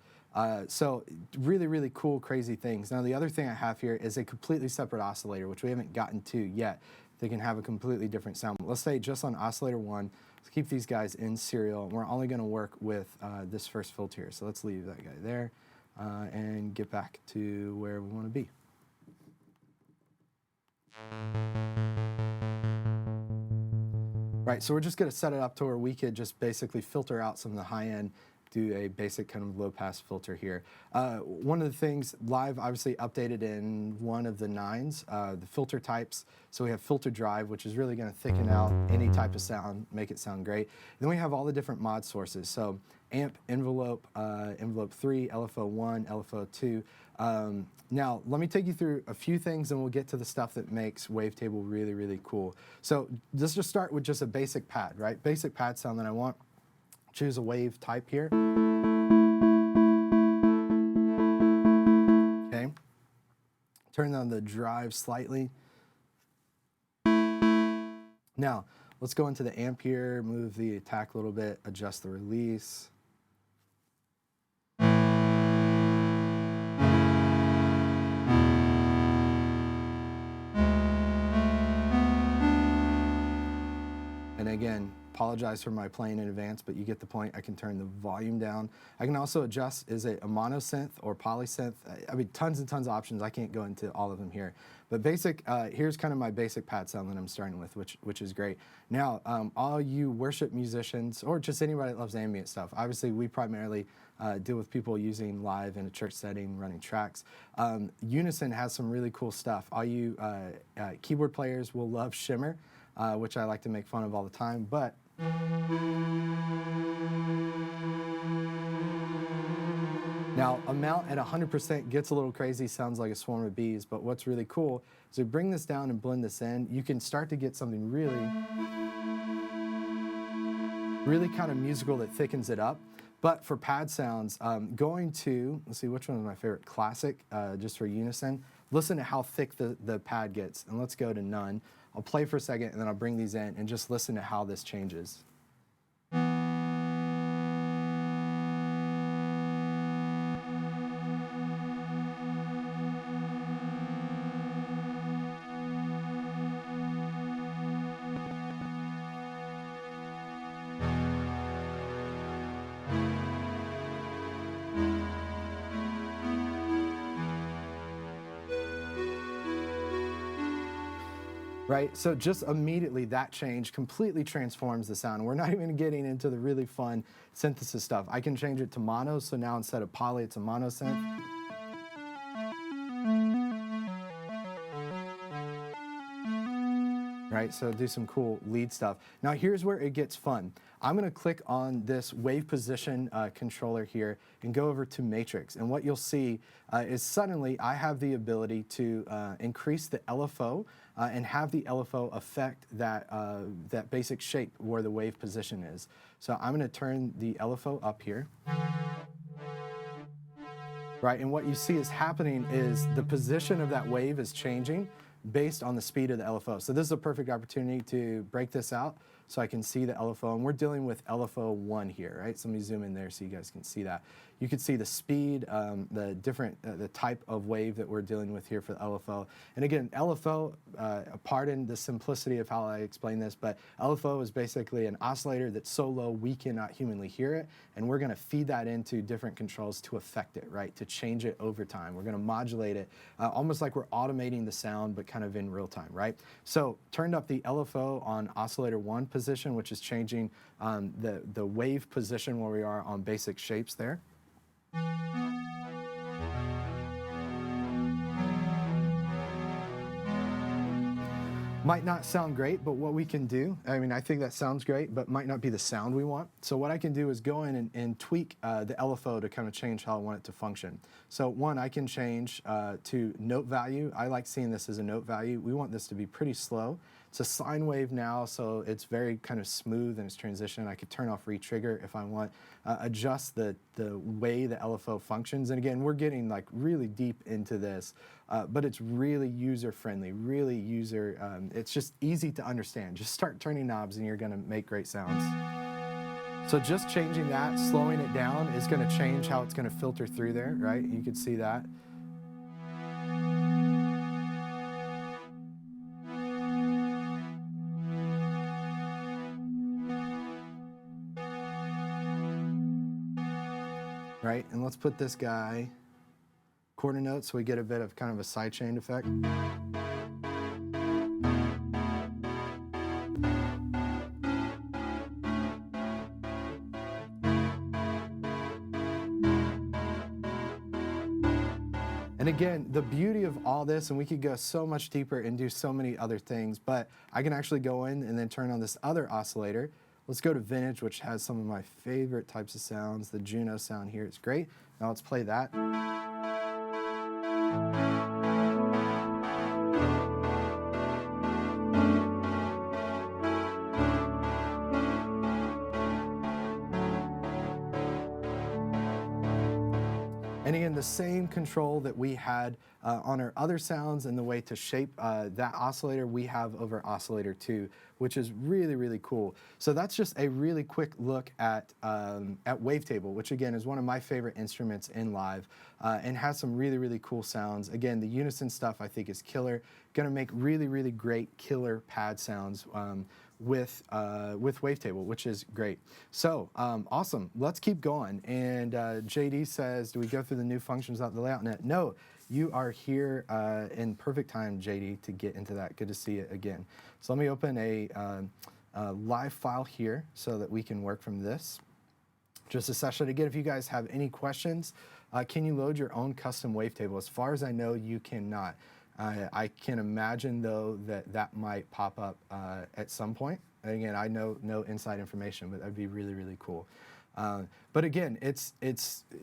So really cool, crazy things. Now the other thing I have here is a completely separate oscillator, which we haven't gotten to yet. They can have a completely different sound. Let's say just on oscillator 1, let's keep these guys in serial. And we're only going to work with this first filter here. So let's leave that guy there and get back to where we want to be. Right, so we're just going to set it up to where we could just basically filter out some of the high-end, do a basic kind of low-pass filter here. One of the things, live obviously updated in one of the 9s, the filter types. So we have filter drive, which is really going to thicken out any type of sound, make it sound great. Then we have all the different mod sources. So amp, envelope, envelope 3, LFO 1, LFO 2. Now, let me take you through a few things and we'll get to the stuff that makes Wavetable really cool. So let's just start with just a basic pad, right? Basic pad sound that I want. Choose a wave type here. Okay. Turn on the drive slightly. Now, let's go into the amp here, move the attack a little bit, adjust the release. And again, apologize for my playing in advance, but you get the point. I can turn the volume down. I can also adjust, is it a monosynth or polysynth? I mean, tons and tons of options. I can't go into all of them here. But basic, here's kind of my basic pad sound that I'm starting with, which is great. Now, all you worship musicians, or just anybody that loves ambient stuff, obviously we primarily deal with people using live in a church setting, running tracks. Unison has some really cool stuff. All you keyboard players will love Shimmer, which I like to make fun of all the time, but Now, amount at 100% gets a little crazy, sounds like a swarm of bees, but what's really cool is we bring this down and blend this in, you can start to get something really kind of musical that thickens it up. But for pad sounds, going to, let's see, which one is my favorite? Classic, just for unison. Listen to how thick the pad gets, and let's go to none. I'll play for a second, and then I'll bring these in, and just listen to how this changes. Right, so just immediately that change completely transforms the sound. We're not even getting into the really fun synthesis stuff. I can change it to mono, so now instead of poly, it's a mono synth. Right, so do some cool lead stuff. Now here's where it gets fun. I'm gonna click on this wave position controller here and go over to matrix. And what you'll see is suddenly I have the ability to increase the LFO and have the LFO affect that, that basic shape where the wave position is. So I'm gonna turn the LFO up here. Right, and what you see is happening is the position of that wave is changing based on the speed of the LFO. So this is a perfect opportunity to break this out so I can see the LFO, and we're dealing with LFO 1 here, right? So let me zoom in there so you guys can see that. You can see the speed, the different, the type of wave that we're dealing with here for the LFO. And again, LFO, pardon the simplicity of how I explain this, but LFO is basically an oscillator that's so low we cannot humanly hear it, and we're gonna feed that into different controls to affect it, right? To change it over time. We're gonna modulate it, almost like we're automating the sound, but kind of in real time, right? So turned up the LFO on oscillator 1 position, which is changing the wave position where we are on basic shapes there. Might not sound great, but what we can do, I mean, I think that sounds great, but might not be the sound we want. So what I can do is go in and tweak the LFO to kind of change how I want it to function. So one, I can change to note value. I like seeing this as a note value. We want this to be pretty slow. It's a sine wave now, so it's very kind of smooth in its transition. I could turn off retrigger if I want, adjust the way the LFO functions. And again, we're getting like really deep into this, but it's really user-friendly, really it's just easy to understand. Just start turning knobs and you're gonna make great sounds. So just changing that, slowing it down is gonna change how it's gonna filter through there, right? You can see that. Right, and let's put this guy quarter note so we get a bit of kind of a sidechain effect. And again, the beauty of all this, and we could go so much deeper and do so many other things, but I can actually go in and then turn on this other oscillator. Let's go to vintage, which has some of my favorite types of sounds. The Juno sound here is great. Now let's play that. And again, the same control that we had on our other sounds and the way to shape that oscillator we have over oscillator 2, which is really, really cool. So that's just a really quick look at wavetable, which again is one of my favorite instruments in live and has some really, really cool sounds. Again, the unison stuff I think is killer. Gonna make really, really great killer pad sounds with wavetable, which is great. So awesome, let's keep going. And JD says, do we go through the new functions out the layout net? No, you are here in perfect time, JD, to get into that. Good to see you again. So let me open a live file here so that we can work from this. Just a session. Again, if you guys have any questions, can you load your own custom wavetable? As far as I know, you cannot. I can imagine, though, that that might pop up at some point. Again, I know no inside information, but that'd be really, really cool. But again, it's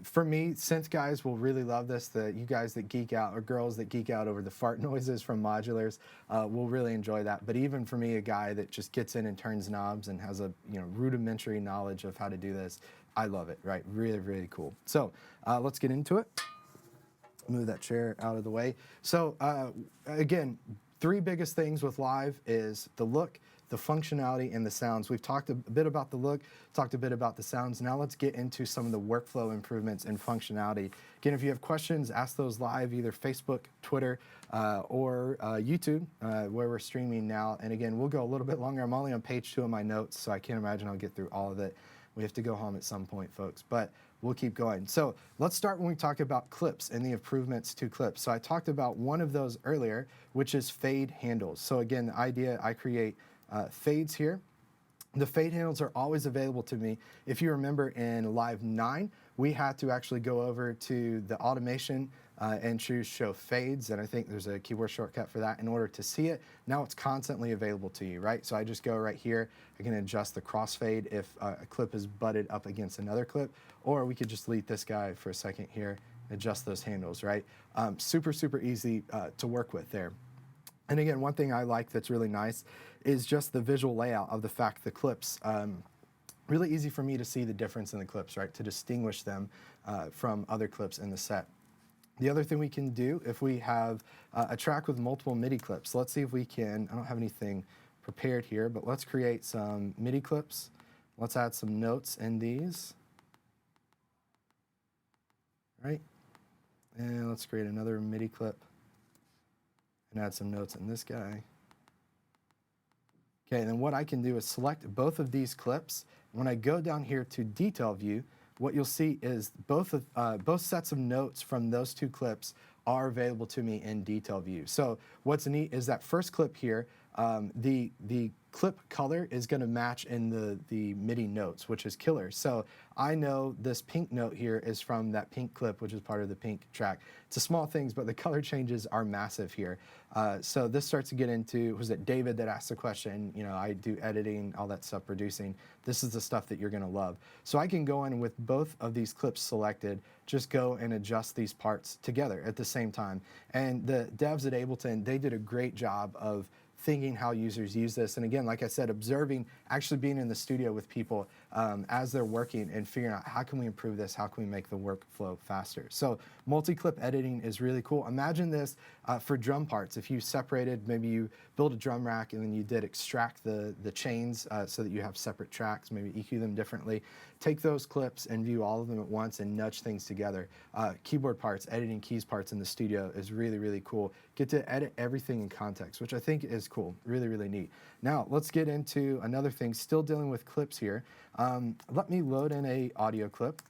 for me, synth guys will really love this. You guys that geek out, or girls that geek out over the fart noises from modulars, will really enjoy that. But even for me, a guy that just gets in and turns knobs and has a rudimentary knowledge of how to do this, I love it. Right, really, really cool. So let's get into it. Move that chair out of the way. So again, three biggest things with live is the look, the functionality, and the sounds. We've talked a bit about the look, talked a bit about the sounds. Now let's get into some of the workflow improvements and functionality. Again, if you have questions, ask those live, either Facebook, Twitter, or YouTube, where we're streaming now. And again, we'll go a little bit longer. I'm only on page 2 of my notes, so I can't imagine I'll get through all of it. We have to go home at some point, folks, but we'll keep going. So let's start when we talk about clips and the improvements to clips. So I talked about one of those earlier, which is fade handles. So again, the idea, I create fades here. The fade handles are always available to me. If you remember in Live 9, we had to actually go over to the automation and choose show fades, and I think there's a keyboard shortcut for that in order to see it. Now it's constantly available to you, right? So I just go right here. I can adjust the crossfade if a clip is butted up against another clip, or we could just delete this guy for a second here, adjust those handles, right? Super, super easy to work with there. And again, one thing I like that's really nice is just the visual layout of the fact the clips. Really easy for me to see the difference in the clips, right? To distinguish them from other clips in the set. The other thing we can do, if we have a track with multiple MIDI clips, let's see if we can, I don't have anything prepared here, but let's create some MIDI clips. Let's add some notes in these. Right? And let's create another MIDI clip and add some notes in this guy. Okay, and then what I can do is select both of these clips. When I go down here to detail view, what you'll see is both sets of notes from those two clips are available to me in detail view. So what's neat is that first clip here, the clip color is going to match in the MIDI notes, which is killer. So I know this pink note here is from that pink clip, which is part of the pink track. It's a small things, but the color changes are massive here. So this starts to get into, was it David that asked the question, I do editing, all that stuff, producing. This is the stuff that you're going to love. So I can go in with both of these clips selected, just go and adjust these parts together at the same time. And the devs at Ableton, they did a great job of thinking how users use this. And again, like I said, observing, actually being in the studio with people as they're working and figuring out how can we improve this, how can we make the workflow faster. So multi-clip editing is really cool. Imagine this for drum parts. If you separated, maybe you build a drum rack and then you did extract the chains so that you have separate tracks, maybe EQ them differently. Take those clips and view all of them at once and nudge things together. Keyboard parts, editing keys parts in the studio is really, really cool. Get to edit everything in context, which I think is cool, really, really neat. Now, let's get into another thing, still dealing with clips here. Let me load in a audio clip.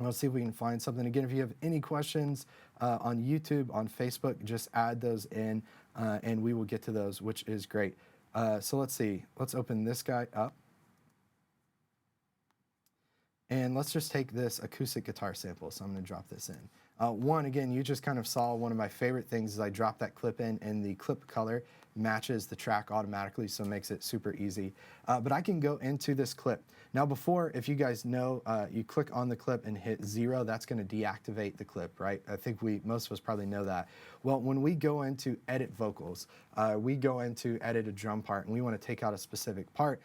Let's see if we can find something. Again, if you have any questions on YouTube, on Facebook, just add those in and we will get to those, which is great. So let's see, let's open this guy up. And let's just take this acoustic guitar sample. So I'm going to drop this in. One, again, you just kind of saw one of my favorite things is I drop that clip in and the clip color matches the track automatically, so it makes it super easy. But I can go into this clip. Now before, if you guys know, you click on the clip and hit 0, that's going to deactivate the clip, right? I think most of us probably know that. Well, when we go into edit vocals, we go into edit a drum part and we want to take out a specific part.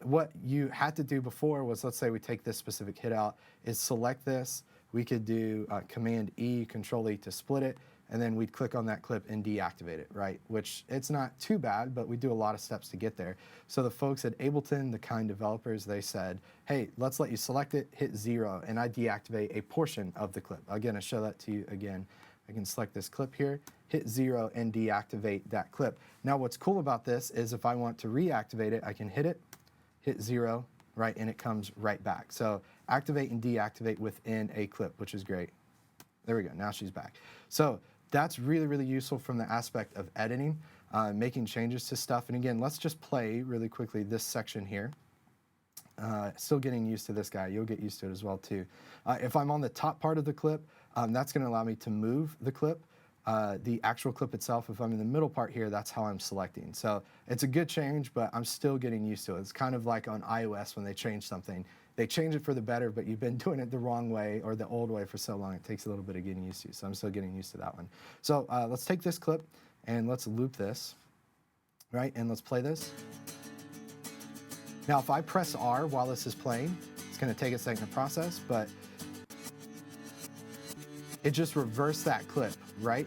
What you had to do before was, let's say we take this specific hit out, is select this. We could do Command E, Control E to split it, and then we'd click on that clip and deactivate it, right? Which it's not too bad, but we do a lot of steps to get there. So the folks at Ableton, the kind developers, they said, hey, let's let you select it, hit 0, and I deactivate a portion of the clip. Again, I'll show that to you again. I can select this clip here, hit 0, and deactivate that clip. Now what's cool about this is if I want to reactivate it, I can hit it, hit 0, right, and it comes right back. So activate and deactivate within a clip, which is great. There we go, now she's back. So that's really, really useful from the aspect of editing, making changes to stuff. And again, let's just play really quickly this section here. Still getting used to this guy. You'll get used to it as well too. If I'm on the top part of the clip, that's going to allow me to move the clip. the actual clip itself, if I'm in the middle part here, that's how I'm selecting. So it's a good change, but I'm still getting used to it. It's kind of like on iOS when they change something. They change it for the better, but you've been doing it the wrong way or the old way for so long, it takes a little bit of getting used to. So I'm still getting used to that one. So let's take this clip and let's loop this, right? And let's play this. Now, if I press R while this is playing, it's going to take a second to process, but it just reversed that clip, right?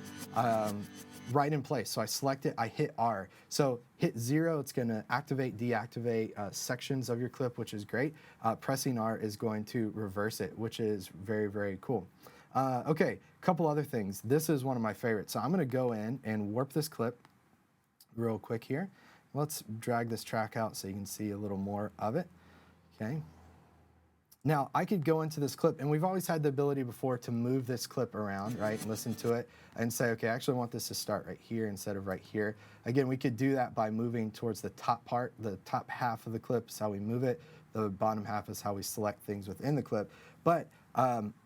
Right in place. So I select it, I hit R. So hit 0, it's going to activate, deactivate sections of your clip, which is great. Pressing R is going to reverse it, which is very, very cool. Okay, a couple other things. This is one of my favorites. So I'm going to go in and warp this clip real quick here. Let's drag this track out so you can see a little more of it. Okay. Now, I could go into this clip, and we've always had the ability before to move this clip around, right, and listen to it and say, okay, I actually want this to start right here instead of right here. Again, we could do that by moving towards the top part. The top half of the clip is how we move it. The bottom half is how we select things within the clip. But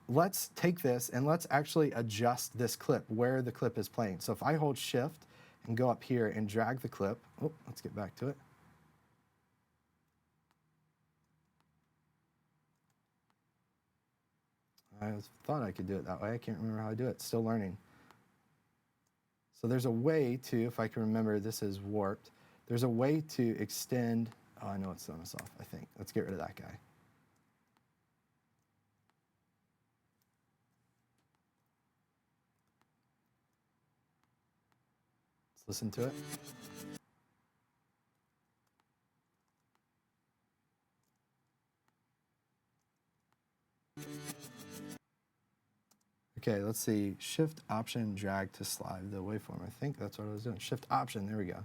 let's take this and let's actually adjust this clip where the clip is playing. So if I hold Shift and go up here and drag the clip, oh, let's get back to it. I thought I could do it that way. I can't remember how I do it. Still learning. So there's a way to, if I can remember, this is warped. There's a way to extend. Oh, I know it's throwing us off, I think. Let's get rid of that guy. Let's listen to it. Okay, let's see. Shift Option drag to slide the waveform. I think that's what I was doing. Shift Option, there we go.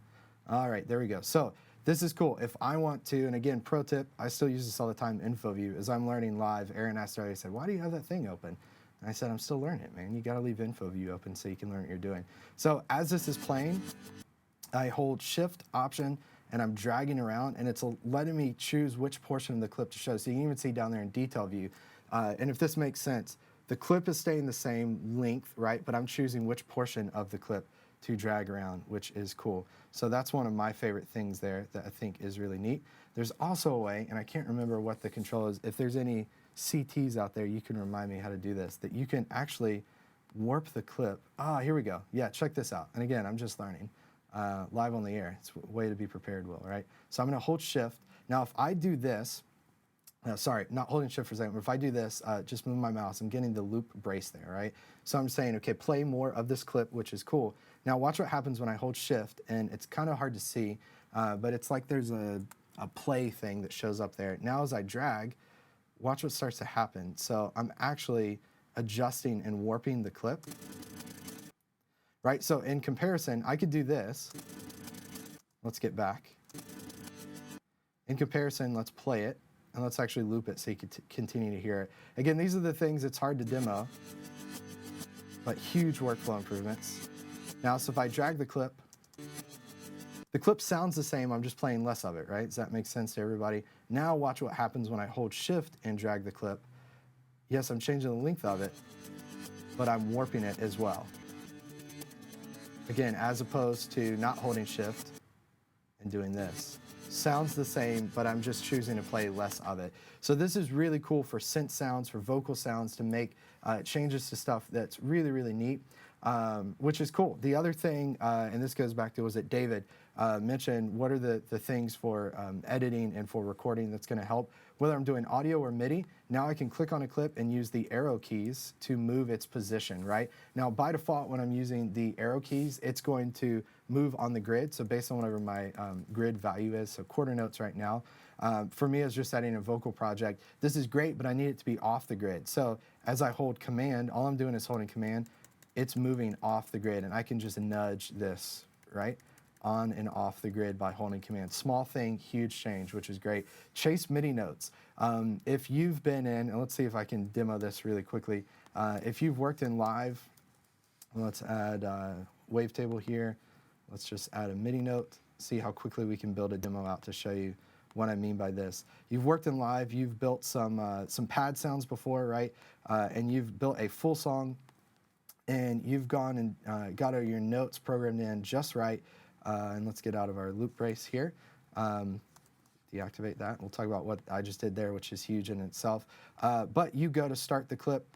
All right, there we go. So this is cool. If I want to, and again, pro tip, I still use this all the time, info view. As I'm learning live, Aaron asked earlier, he said, why do you have that thing open? And I said, I'm still learning it, man. You gotta leave info view open so you can learn what you're doing. So as this is playing, I hold Shift Option and I'm dragging around and it's letting me choose which portion of the clip to show. So you can even see down there in detail view. And if this makes sense, the clip is staying the same length, right? But I'm choosing which portion of the clip to drag around, which is cool. So that's one of my favorite things there that I think is really neat. There's also a way, and I can't remember what the control is. If there's any CTs out there, you can remind me how to do this, that you can actually warp the clip. Ah, here we go. Yeah, check this out. And again, I'm just learning. Live on the air. It's a way to be prepared, Will, right? So I'm going to hold Shift. Now, if I do this, sorry, not holding Shift for a second, but if I do this, just move my mouse, I'm getting the loop brace there, right? So I'm saying, okay, play more of this clip, which is cool. Now watch what happens when I hold Shift, and it's kind of hard to see, but it's like there's a play thing that shows up there. Now as I drag, watch what starts to happen. So I'm actually adjusting and warping the clip, right? So in comparison, I could do this. Let's get back. In comparison, let's play it. And let's actually loop it so you can continue to hear it. Again, these are the things it's hard to demo, but huge workflow improvements. Now, so if I drag the clip sounds the same, I'm just playing less of it, right? Does that make sense to everybody? Now watch what happens when I hold Shift and drag the clip. Yes, I'm changing the length of it, but I'm warping it as well. Again, as opposed to not holding Shift and doing this. Sounds the same, but I'm just choosing to play less of it. So this is really cool for synth sounds, for vocal sounds, to make changes to stuff that's really, really neat, which is cool. The other thing, and this goes back to, was it David mentioned, what are the things for editing and for recording that's gonna help? Whether I'm doing audio or MIDI, now I can click on a clip and use the arrow keys to move its position, right? Now, by default, when I'm using the arrow keys, it's going to move on the grid. So based on whatever my grid value is, so quarter notes right now, for me, as just adding a vocal project, this is great, but I need it to be off the grid. So as I hold Command, all I'm doing is holding Command, it's moving off the grid, and I can just nudge this, right? On and off the grid by holding Command. Small thing, huge change, which is great. Chase MIDI notes. If you've been in, and let's see if I can demo this really quickly. If you've worked in live, let's add wavetable here. Let's just add a MIDI note, see how quickly we can build a demo out to show you what I mean by this. You've worked in live, you've built some pad sounds before, right? And you've built a full song and you've gone and got your notes programmed in just right. And let's get out of our loop brace here. Deactivate that. We'll talk about what I just did there, which is huge in itself. But you go to start the clip.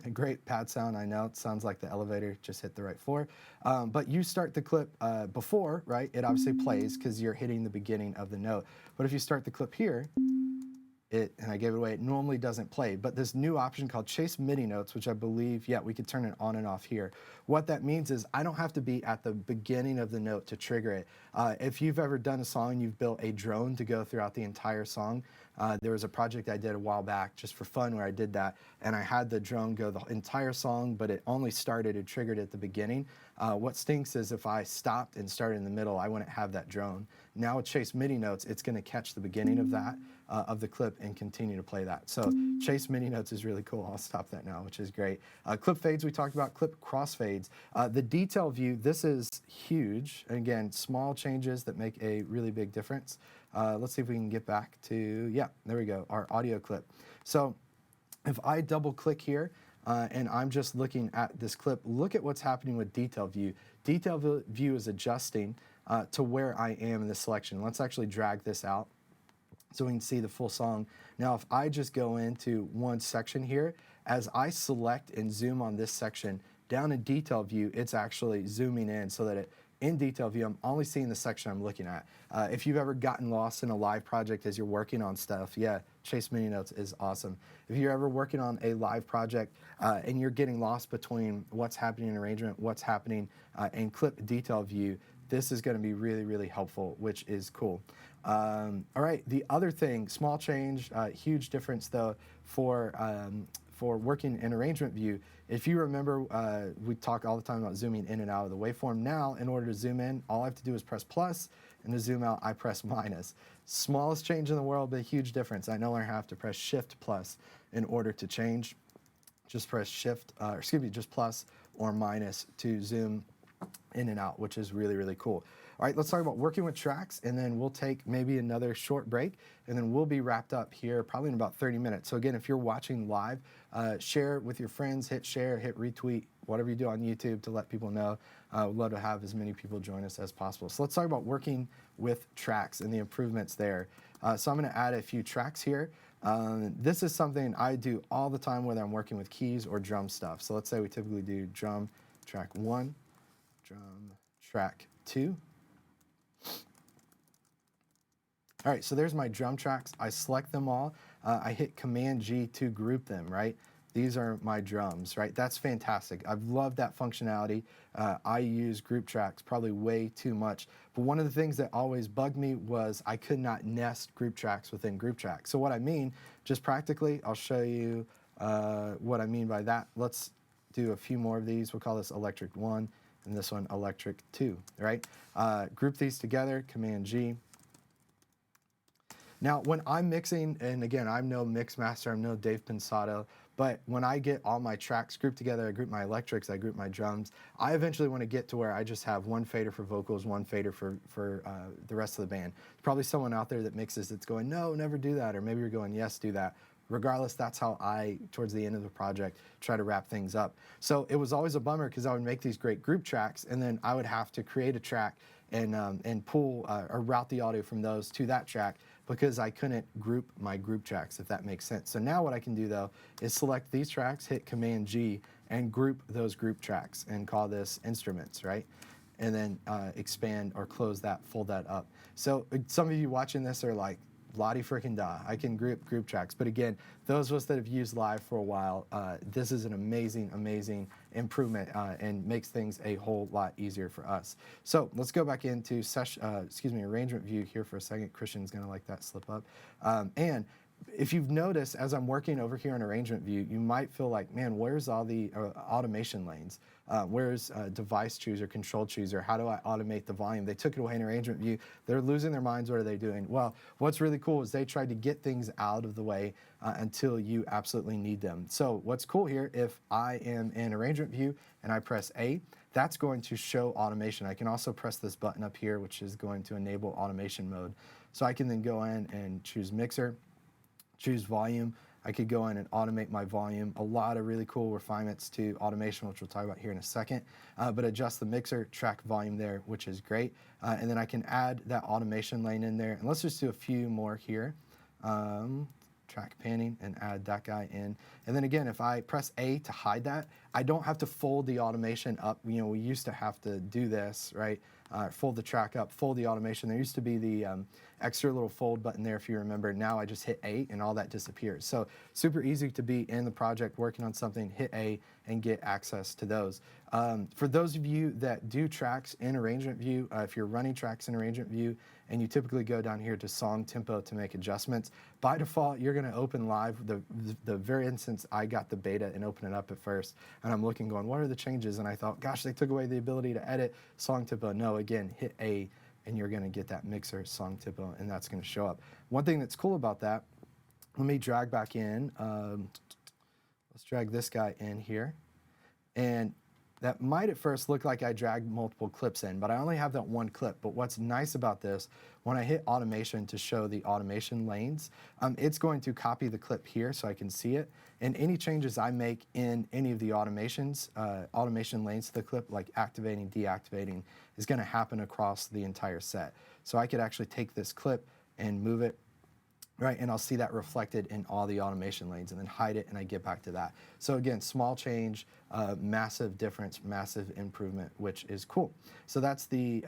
A great pad sound, I know. It sounds like the elevator just hit the right floor. But you start the clip before, right? It obviously plays because you're hitting the beginning of the note. But if you start the clip here, and I gave it away, it normally doesn't play. But this new option called Chase MIDI Notes, which I believe, yeah, we could turn it on and off here. What that means is I don't have to be at the beginning of the note to trigger it. If you've ever done a song and you've built a drone to go throughout the entire song, there was a project I did a while back just for fun where I did that, and I had the drone go the entire song, but it only started and triggered at the beginning. What stinks is if I stopped and started in the middle, I wouldn't have that drone. Now with Chase MIDI Notes, it's going to catch the beginning of that, of the clip, and continue to play that. So Chase MIDI Notes is really cool. I'll stop that now, which is great. Clip fades we talked about, clip crossfades. The detail view, this is huge. Again, small changes that make a really big difference. Let's see if we can get back to, yeah, there we go, our audio clip. So if I double click here, and I'm just looking at this clip, look at what's happening with detail view. Detail view is adjusting to where I am in the selection. Let's actually drag this out so we can see the full song. Now, if I just go into one section here, as I select and zoom on this section, down in detail view, it's actually zooming in so that in detail view, I'm only seeing the section I'm looking at. If you've ever gotten lost in a live project as you're working on stuff, yeah, Chase MIDI Notes is awesome. If you're ever working on a live project and you're getting lost between what's happening in arrangement, what's happening in clip detail view, this is going to be really, really helpful, which is cool. All right, the other thing, small change, huge difference though for working in arrangement view. If you remember, we talk all the time about zooming in and out of the waveform. Now, in order to zoom in, all I have to do is press plus, and to zoom out, I press minus. Smallest change in the world, but a huge difference. I no longer have to press shift plus in order to change. Just press shift, just plus or minus to zoom in and out, which is really, really cool. All right, let's talk about working with tracks, and then we'll take maybe another short break, and then we'll be wrapped up here probably in about 30 minutes. So again, if you're watching live, share with your friends, hit share, hit retweet, whatever you do on YouTube to let people know. We'd love to have as many people join us as possible. So let's talk about working with tracks and the improvements there. So I'm gonna add a few tracks here. This is something I do all the time, whether I'm working with keys or drum stuff. So let's say we typically do drum track 1, drum track 2. All right, so there's my drum tracks. I select them all. I hit Command G to group them, right? These are my drums, right? That's fantastic. I've loved that functionality. I use group tracks probably way too much. But one of the things that always bugged me was I could not nest group tracks within group tracks. So what I mean, just practically, I'll show you what I mean by that. Let's do a few more of these. We'll call this electric 1 and this one electric 2, right? Group these together, Command G. Now, when I'm mixing, and again, I'm no mix master, I'm no Dave Pensato, but when I get all my tracks grouped together, I group my electrics, I group my drums, I eventually want to get to where I just have one fader for vocals, one fader for the rest of the band. There's probably someone out there that mixes that's going, no, never do that, or maybe you're going, yes, do that. Regardless, that's how I, towards the end of the project, try to wrap things up. So it was always a bummer because I would make these great group tracks, and then I would have to create a track and pull or route the audio from those to that track, because I couldn't group my group tracks, if that makes sense. So now what I can do though is select these tracks, hit Command G, and group those group tracks and call this instruments, right? And then expand or close that, fold that up. So some of you watching this are like, Lottie frickin' da, I can group tracks. But again, those of us that have used Live for a while, this is an amazing, amazing improvement and makes things a whole lot easier for us. So let's go back into arrangement view here for a second. Christian's gonna like that slip up. And if you've noticed, as I'm working over here in arrangement view, you might feel like, man, where's all the automation lanes? Where's device chooser, control chooser? How do I automate the volume? They took it away in arrangement view. They're losing their minds. What are they doing? Well, what's really cool is they tried to get things out of the way until you absolutely need them. So what's cool here, if I am in arrangement view and I press A, that's going to show automation. I can also press this button up here, which is going to enable automation mode. So I can then go in and choose mixer, choose volume, I could go in and automate my volume. A lot of really cool refinements to automation, which we'll talk about here in a second, but adjust the mixer, track volume there, which is great. And then I can add that automation lane in there. And let's just do a few more here. Track panning and add that guy in. And then again, if I press A to hide that, I don't have to fold the automation up. You know, we used to have to do this, right? Fold the track up, fold the automation. There used to be the extra little fold button there, if you remember. Now I just hit A and all that disappears. So super easy to be in the project working on something, hit A and get access to those. For those of you that do tracks in arrangement view, if you're running tracks in arrangement view and you typically go down here to song tempo to make adjustments, by default, you're going to open live. The very instance I got the beta and open it up at first, and I'm looking going, what are the changes? And I thought, gosh, they took away the ability to edit song tempo. No, again, hit A and you're going to get that mixer song tempo, and that's going to show up. One thing that's cool about that, let me drag back in. Let's drag this guy in here. And that might at first look like I dragged multiple clips in, but I only have that one clip. But what's nice about this, when I hit automation to show the automation lanes, it's going to copy the clip here so I can see it. And any changes I make in any of the automations, automation lanes to the clip, like activating, deactivating, is going to happen across the entire set. So I could actually take this clip and move it, right, and I'll see that reflected in all the automation lanes, and then hide it, and I get back to that. So again, small change, massive difference, massive improvement, which is cool. So that's the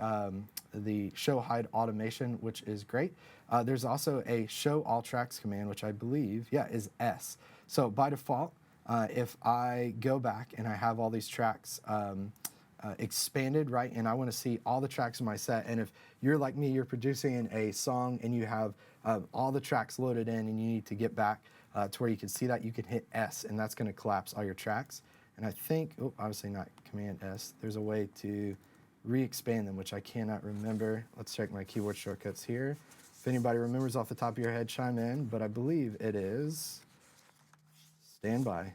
show hide automation, which is great. There's also a show all tracks command, which I believe, yeah, is S. So by default, if I go back and I have all these tracks expanded, right, and I want to see all the tracks in my set, and if you're like me, you're producing a song and you have all the tracks loaded in and you need to get back to where you can see that, you can hit S, and that's going to collapse all your tracks. And I think, oh, obviously not Command S, there's a way to re-expand them, which I cannot remember. Let's check my keyboard shortcuts here. If anybody remembers off the top of your head, chime in, but I believe it is, stand by.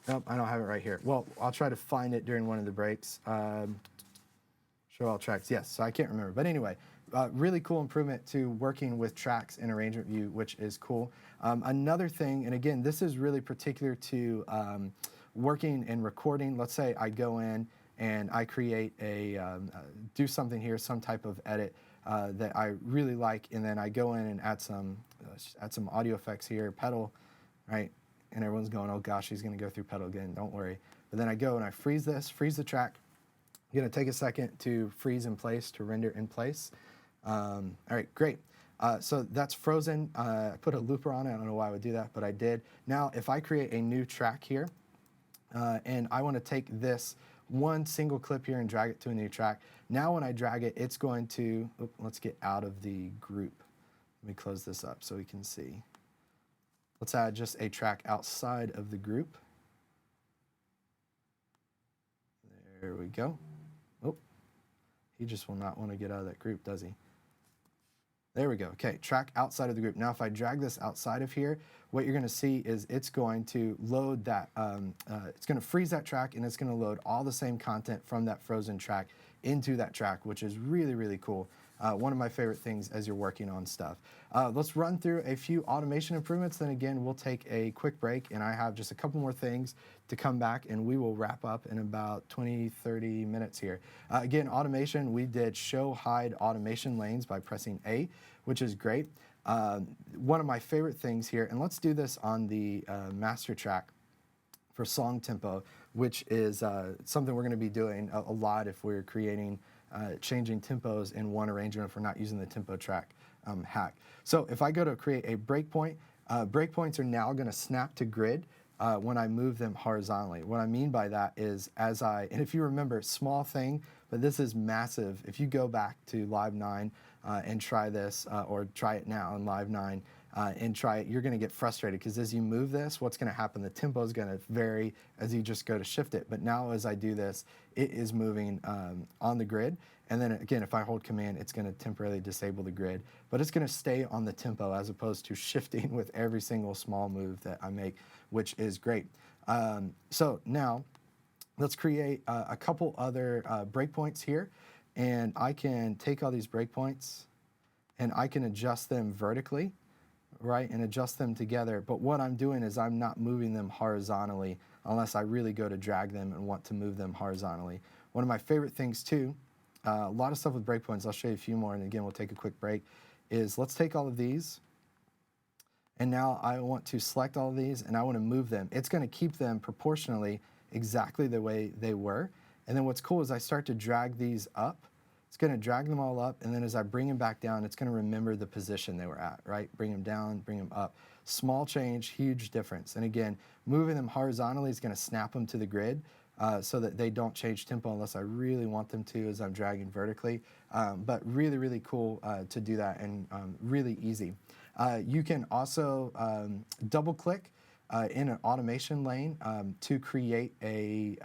Nope, I don't have it right here. Well, I'll try to find it during one of the breaks. Show all tracks, yes, so I can't remember. But anyway, really cool improvement to working with tracks in arrangement view, which is cool. Another thing, and again, this is really particular to working and recording. Let's say I go in and I create do something here, some type of edit that I really like, and then I go in and add some audio effects here, pedal, right? And everyone's going, oh gosh, he's going to go through pedal again, don't worry. But then I go and I freeze this, freeze the track. I'm going to take a second to freeze in place, to render in place. All right, great. So that's frozen. I put a looper on it. I don't know why I would do that, but I did. Now, if I create a new track here, and I want to take this one single clip here and drag it to a new track, now when I drag it, it's going to, let's get out of the group. Let me close this up so we can see. Let's add just a track outside of the group. There we go. Oh, he just will not want to get out of that group, does he? There we go. Okay, track outside of the group. Now, if I drag this outside of here, what you're going to see is it's going to load that, it's going to freeze that track, and it's going to load all the same content from that frozen track into that track, which is really, really cool. One of my favorite things as you're working on stuff. Let's run through a few automation improvements, then again, we'll take a quick break, and I have just a couple more things to come back, and we will wrap up in about 20-30 minutes here. Again, automation, we did show hide automation lanes by pressing A, which is great. One of my favorite things here, and let's do this on the master track for song tempo, which is something we're going to be doing a lot if we're creating changing tempos in one arrangement if we're not using the tempo track hack. So if I go to create a breakpoint, breakpoints are now going to snap to grid when I move them horizontally. What I mean by that is and if you remember, small thing, but this is massive. If you go back to Live 9 and try this, or try it now in Live 9, and try it, you're going to get frustrated because as you move this, what's going to happen? The tempo is going to vary as you just go to shift it. But now as I do this, it is moving on the grid. And then again, if I hold Command, it's going to temporarily disable the grid. But it's going to stay on the tempo as opposed to shifting with every single small move that I make, which is great. So now let's create a couple other breakpoints here. And I can take all these breakpoints and I can adjust them vertically, right, and adjust them together. But what I'm doing is I'm not moving them horizontally unless I really go to drag them and want to move them horizontally. One of my favorite things too, a lot of stuff with breakpoints, I'll show you a few more, and again, we'll take a quick break, is let's take all of these, and now I want to select all of these, and I want to move them. It's going to keep them proportionally exactly the way they were. And then what's cool is I start to drag these up. It's going to drag them all up, and then as I bring them back down, it's going to remember the position they were at, right? Bring them down, bring them up. Small change, huge difference. And again, moving them horizontally is going to snap them to the grid so that they don't change tempo unless I really want them to as I'm dragging vertically. But really, really cool to do that, and really easy. You can also double click in an automation lane to create a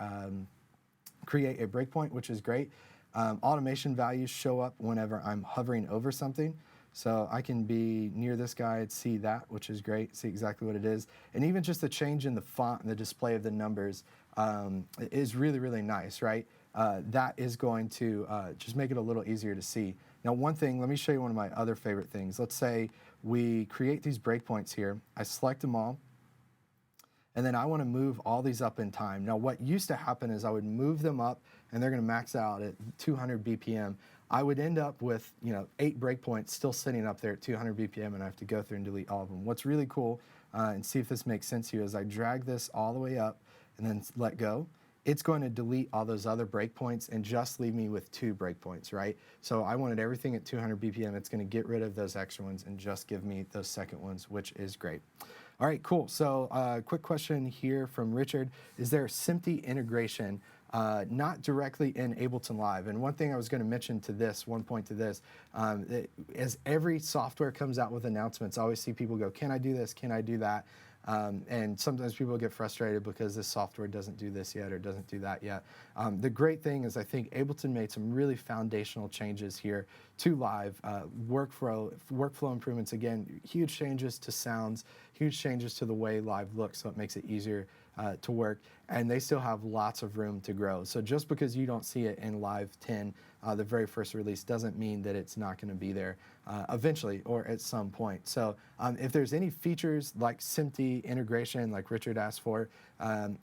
breakpoint, which is great. Automation values show up whenever I'm hovering over something. So I can be near this guy and see that, which is great, see exactly what it is. And even just the change in the font and the display of the numbers is really, really nice, right? That is going to just make it a little easier to see. Now, one thing, let me show you one of my other favorite things. Let's say we create these breakpoints here. I select them all, and then I want to move all these up in time. Now, what used to happen is I would move them up, and they're going to max out at 200 BPM. I would end up with 8 breakpoints still sitting up there at 200 BPM, and I have to go through and delete all of them. What's really cool, and see if this makes sense here, is I drag this all the way up and then let go. It's going to delete all those other breakpoints and just leave me with 2 breakpoints, right? So I wanted everything at 200 BPM. It's going to get rid of those extra ones and just give me those second ones, which is great. All right, cool. So quick question here from Richard. Is there SMPTE integration not directly in Ableton Live? And one thing I was going to mention to this, one point to this, as every software comes out with announcements, I always see people go, can I do this? Can I do that? And sometimes people get frustrated because this software doesn't do this yet or doesn't do that yet. The great thing is I think Ableton made some really foundational changes here to Live, workflow improvements. Again, huge changes to sounds, huge changes to the way Live looks, so it makes it easier to work, and they still have lots of room to grow. So just because you don't see it in Live 10, the very first release, doesn't mean that it's not going to be there eventually or at some point. So if there's any features like SMPTE integration, like Richard asked for,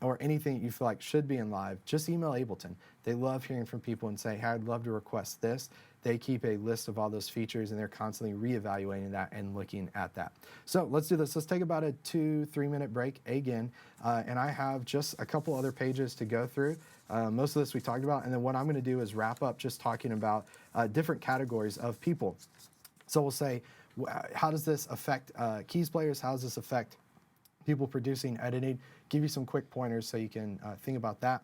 or anything you feel like should be in Live, just email Ableton. They love hearing from people and say, hey, I'd love to request this. They keep a list of all those features, and they're constantly reevaluating that and looking at that. So let's do this. Let's take about a 2-3 minute break again. And I have just a couple other pages to go through. Most of this we talked about. And then what I'm going to do is wrap up just talking about different categories of people. So we'll say, how does this affect keys players? How does this affect people producing, editing? Give you some quick pointers so you can think about that.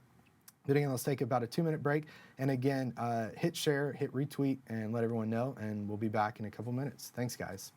But again, let's take about a 2-minute break. And again, hit share, hit retweet, and let everyone know. And we'll be back in a couple minutes. Thanks, guys.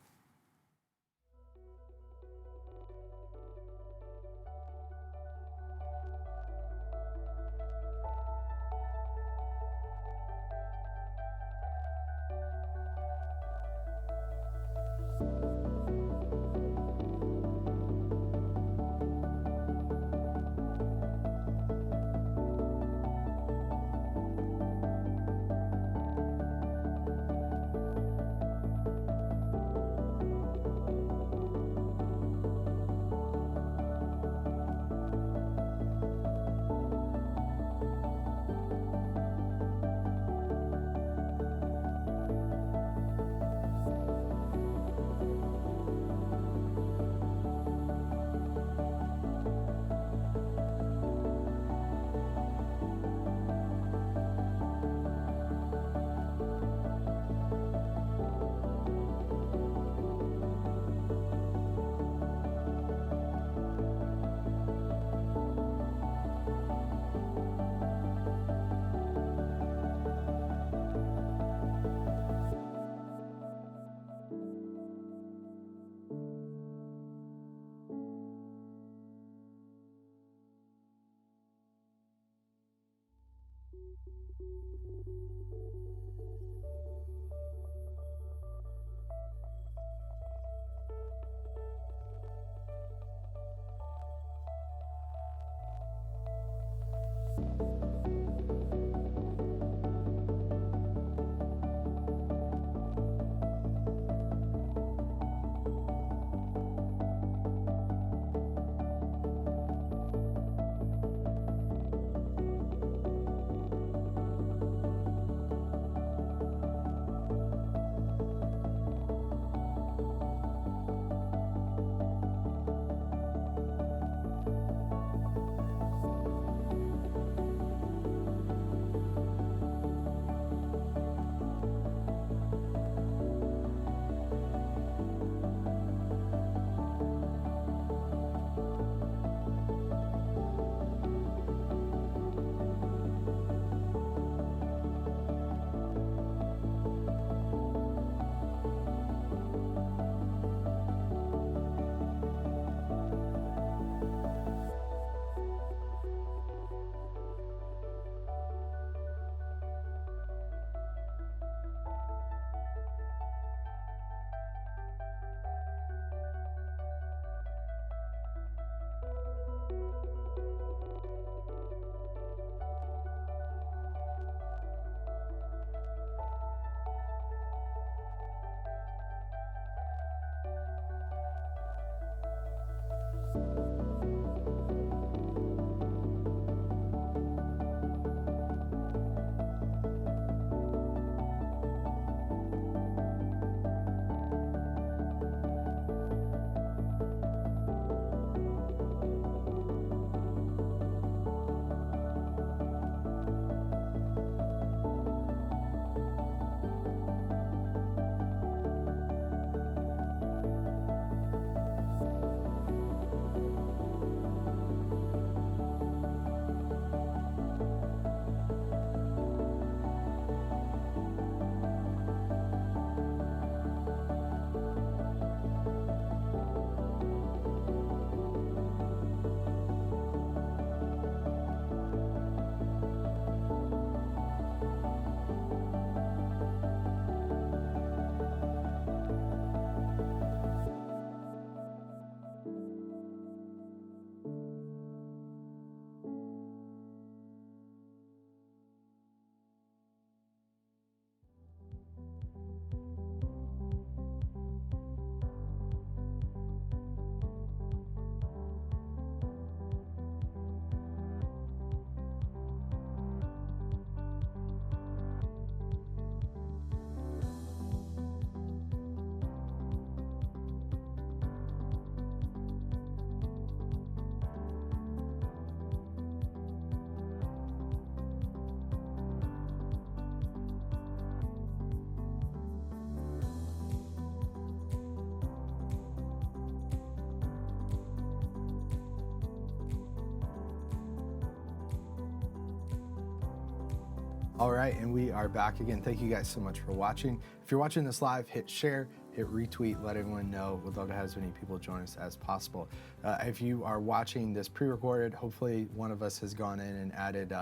All right, and we are back again. Thank you guys so much for watching. If you're watching this live, hit share, hit retweet, let everyone know. We'd love to have as many people join us as possible. If you are watching this pre-recorded, hopefully one of us has gone in and added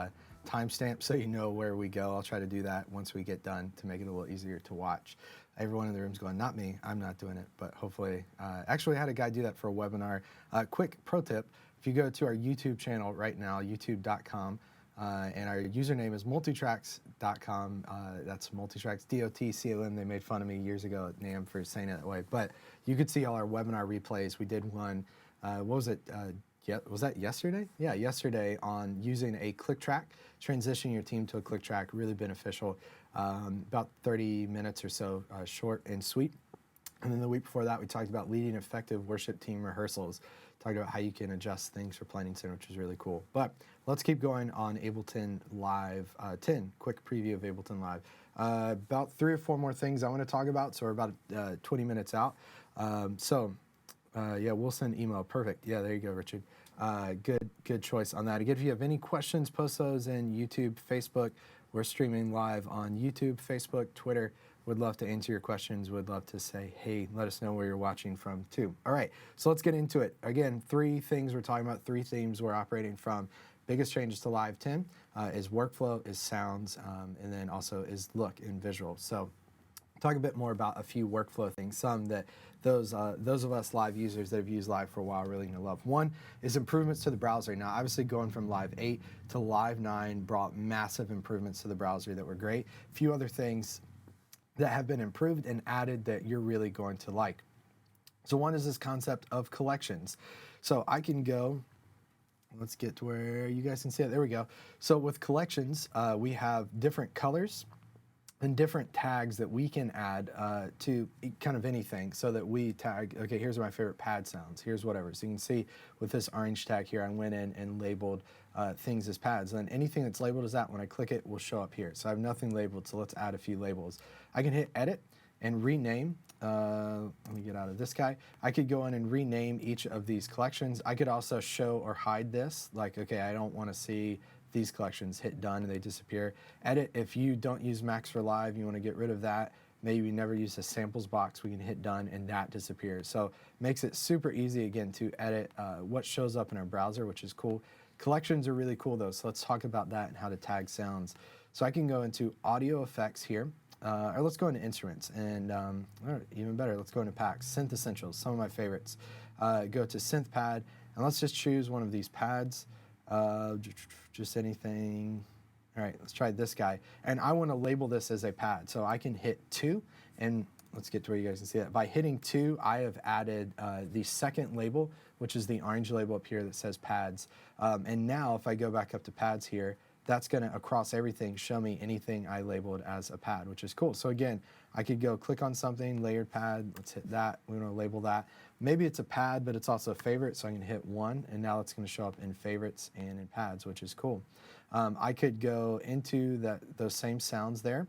timestamps so you know where we go. I'll try to do that once we get done to make it a little easier to watch. Everyone in the room's going, not me, I'm not doing it, but hopefully, actually I had a guy do that for a webinar. Quick pro tip, if you go to our YouTube channel right now, youtube.com, and our username is multitracks.com. That's multitracks, DOTCOM. They made fun of me years ago at NAMM for saying it that way. But you could see all our webinar replays. We did one, what was it? Was that yesterday? Yeah, yesterday on using a click track, transitioning your team to a click track, really beneficial. About 30 minutes or so, short and sweet. And then the week before that, we talked about leading effective worship team rehearsals. Talked about how you can adjust things for planning center, which is really cool. But let's keep going on Ableton Live 10, quick preview of Ableton Live. About 3 or 4 more things I want to talk about, so we're about 20 minutes out. Yeah, we'll send email, perfect. Yeah, there you go, Richard. Good choice on that. Again, if you have any questions, post those in YouTube, Facebook. We're streaming live on YouTube, Facebook, Twitter. Would love to answer your questions. Would love to say, hey, let us know where you're watching from too. All right, so let's get into it. Again, 3 things we're talking about, 3 themes we're operating from. Biggest changes to Live 10 is workflow, is sounds, and then also is look and visual. So talk a bit more about a few workflow things, some that those of us live users that have used Live for a while are really gonna love. One is improvements to the browser. Now, obviously going from Live 8 to Live 9 brought massive improvements to the browser that were great. A few other things that have been improved and added that you're really going to like. So one is this concept of collections. So I can go, let's get to where you guys can see it. There we go. So with collections, we have different colors and different tags that we can add to kind of anything, so that we tag, okay, here's my favorite pad sounds, here's whatever. So you can see with this orange tag here, I went in and labeled things as pads. And anything that's labeled as that, when I click it, will show up here. So I have nothing labeled, so let's add a few labels. I can hit edit and rename. Let me get out of this guy. I could go in and rename each of these collections. I could also show or hide this, like, okay, I don't want to see these collections, hit done and they disappear. Edit, if you don't use Max for Live, you want to get rid of that. Maybe you never use the samples box, we can hit done and that disappears. So makes it super easy again to edit what shows up in our browser, which is cool. Collections are really cool though, so let's talk about that and how to tag sounds. So I can go into audio effects here, or let's go into instruments, and even better, let's go into packs. Synth Essentials, some of my favorites. Go to Synth Pad, and let's just choose one of these pads. Just anything. All right, let's try this guy. And I want to label this as a pad. So I can hit 2, and let's get to where you guys can see that. By hitting 2, I have added the second label, which is the orange label up here that says pads. And now if I go back up to pads here, that's going to, across everything, show me anything I labeled as a pad, which is cool. So again, I could go click on something, layered pad, let's hit that, we want to label that. Maybe it's a pad, but it's also a favorite, so I'm going to hit 1, and now it's going to show up in favorites and in pads, which is cool. I could go into those same sounds there,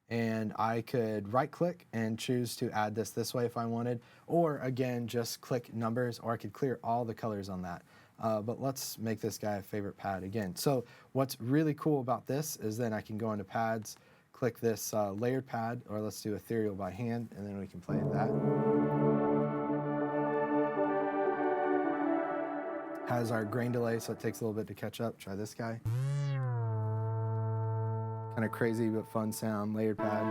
and I could right-click and choose to add this way if I wanted, or again, just click numbers, or I could clear all the colors on that. But let's make this guy a favorite pad again. So what's really cool about this is then I can go into pads, click this layered pad, or let's do ethereal by hand, and then we can play that. Has our grain delay, so it takes a little bit to catch up. Try this guy. Kind of crazy but fun sound, layered pad.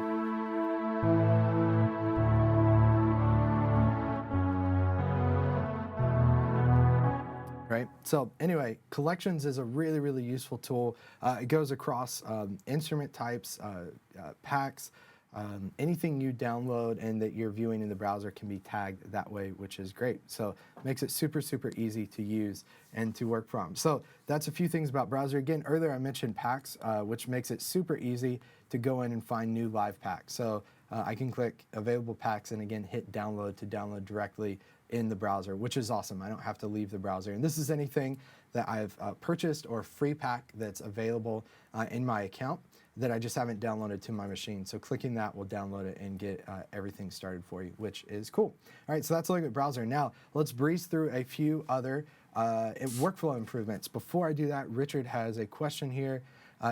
Right? So anyway, collections is a really, really useful tool. It goes across instrument types, packs, anything you download and that you're viewing in the browser can be tagged that way, which is great. So it makes it super, super easy to use and to work from. So that's a few things about browser. Again, earlier I mentioned packs, which makes it super easy to go in and find new live packs. So I can click available packs and again hit download to download directly in the browser, which is awesome. I don't have to leave the browser. And this is anything that I've purchased or free pack that's available in my account that I just haven't downloaded to my machine. So clicking that will download it and get everything started for you, which is cool. All right, so that's a look at browser. Now let's breeze through a few other workflow improvements. Before I do that, Richard has a question here.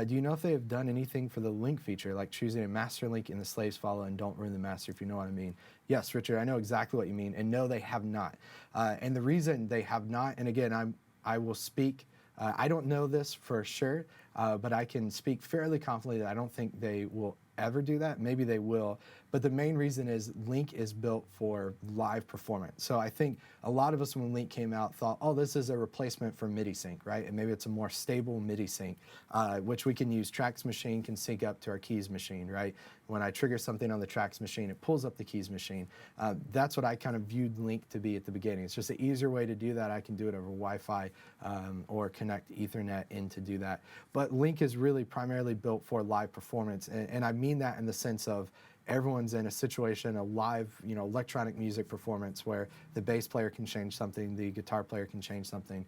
Do you know if they have done anything for the link feature, like choosing a master link in the slaves follow and don't ruin the master, if you know what I mean? Yes, Richard, I know exactly what you mean. And no, they have not. And the reason they have not, and again, I will speak, I don't know this for sure, but I can speak fairly confidently that I don't think they will ever do that. Maybe they will, but the main reason is Link is built for live performance. So I think a lot of us when Link came out thought, oh, this is a replacement for MIDI sync, right? And maybe it's a more stable MIDI sync, which we can use. Tracks machine can sync up to our keys machine, right? When I trigger something on the tracks machine, it pulls up the keys machine. That's what I kind of viewed Link to be at the beginning. It's just an easier way to do that. I can do it over Wi-Fi or connect Ethernet in to do that. But Link is really primarily built for live performance, and I mean that in the sense of everyone's in a situation, a live, electronic music performance where the bass player can change something, the guitar player can change something.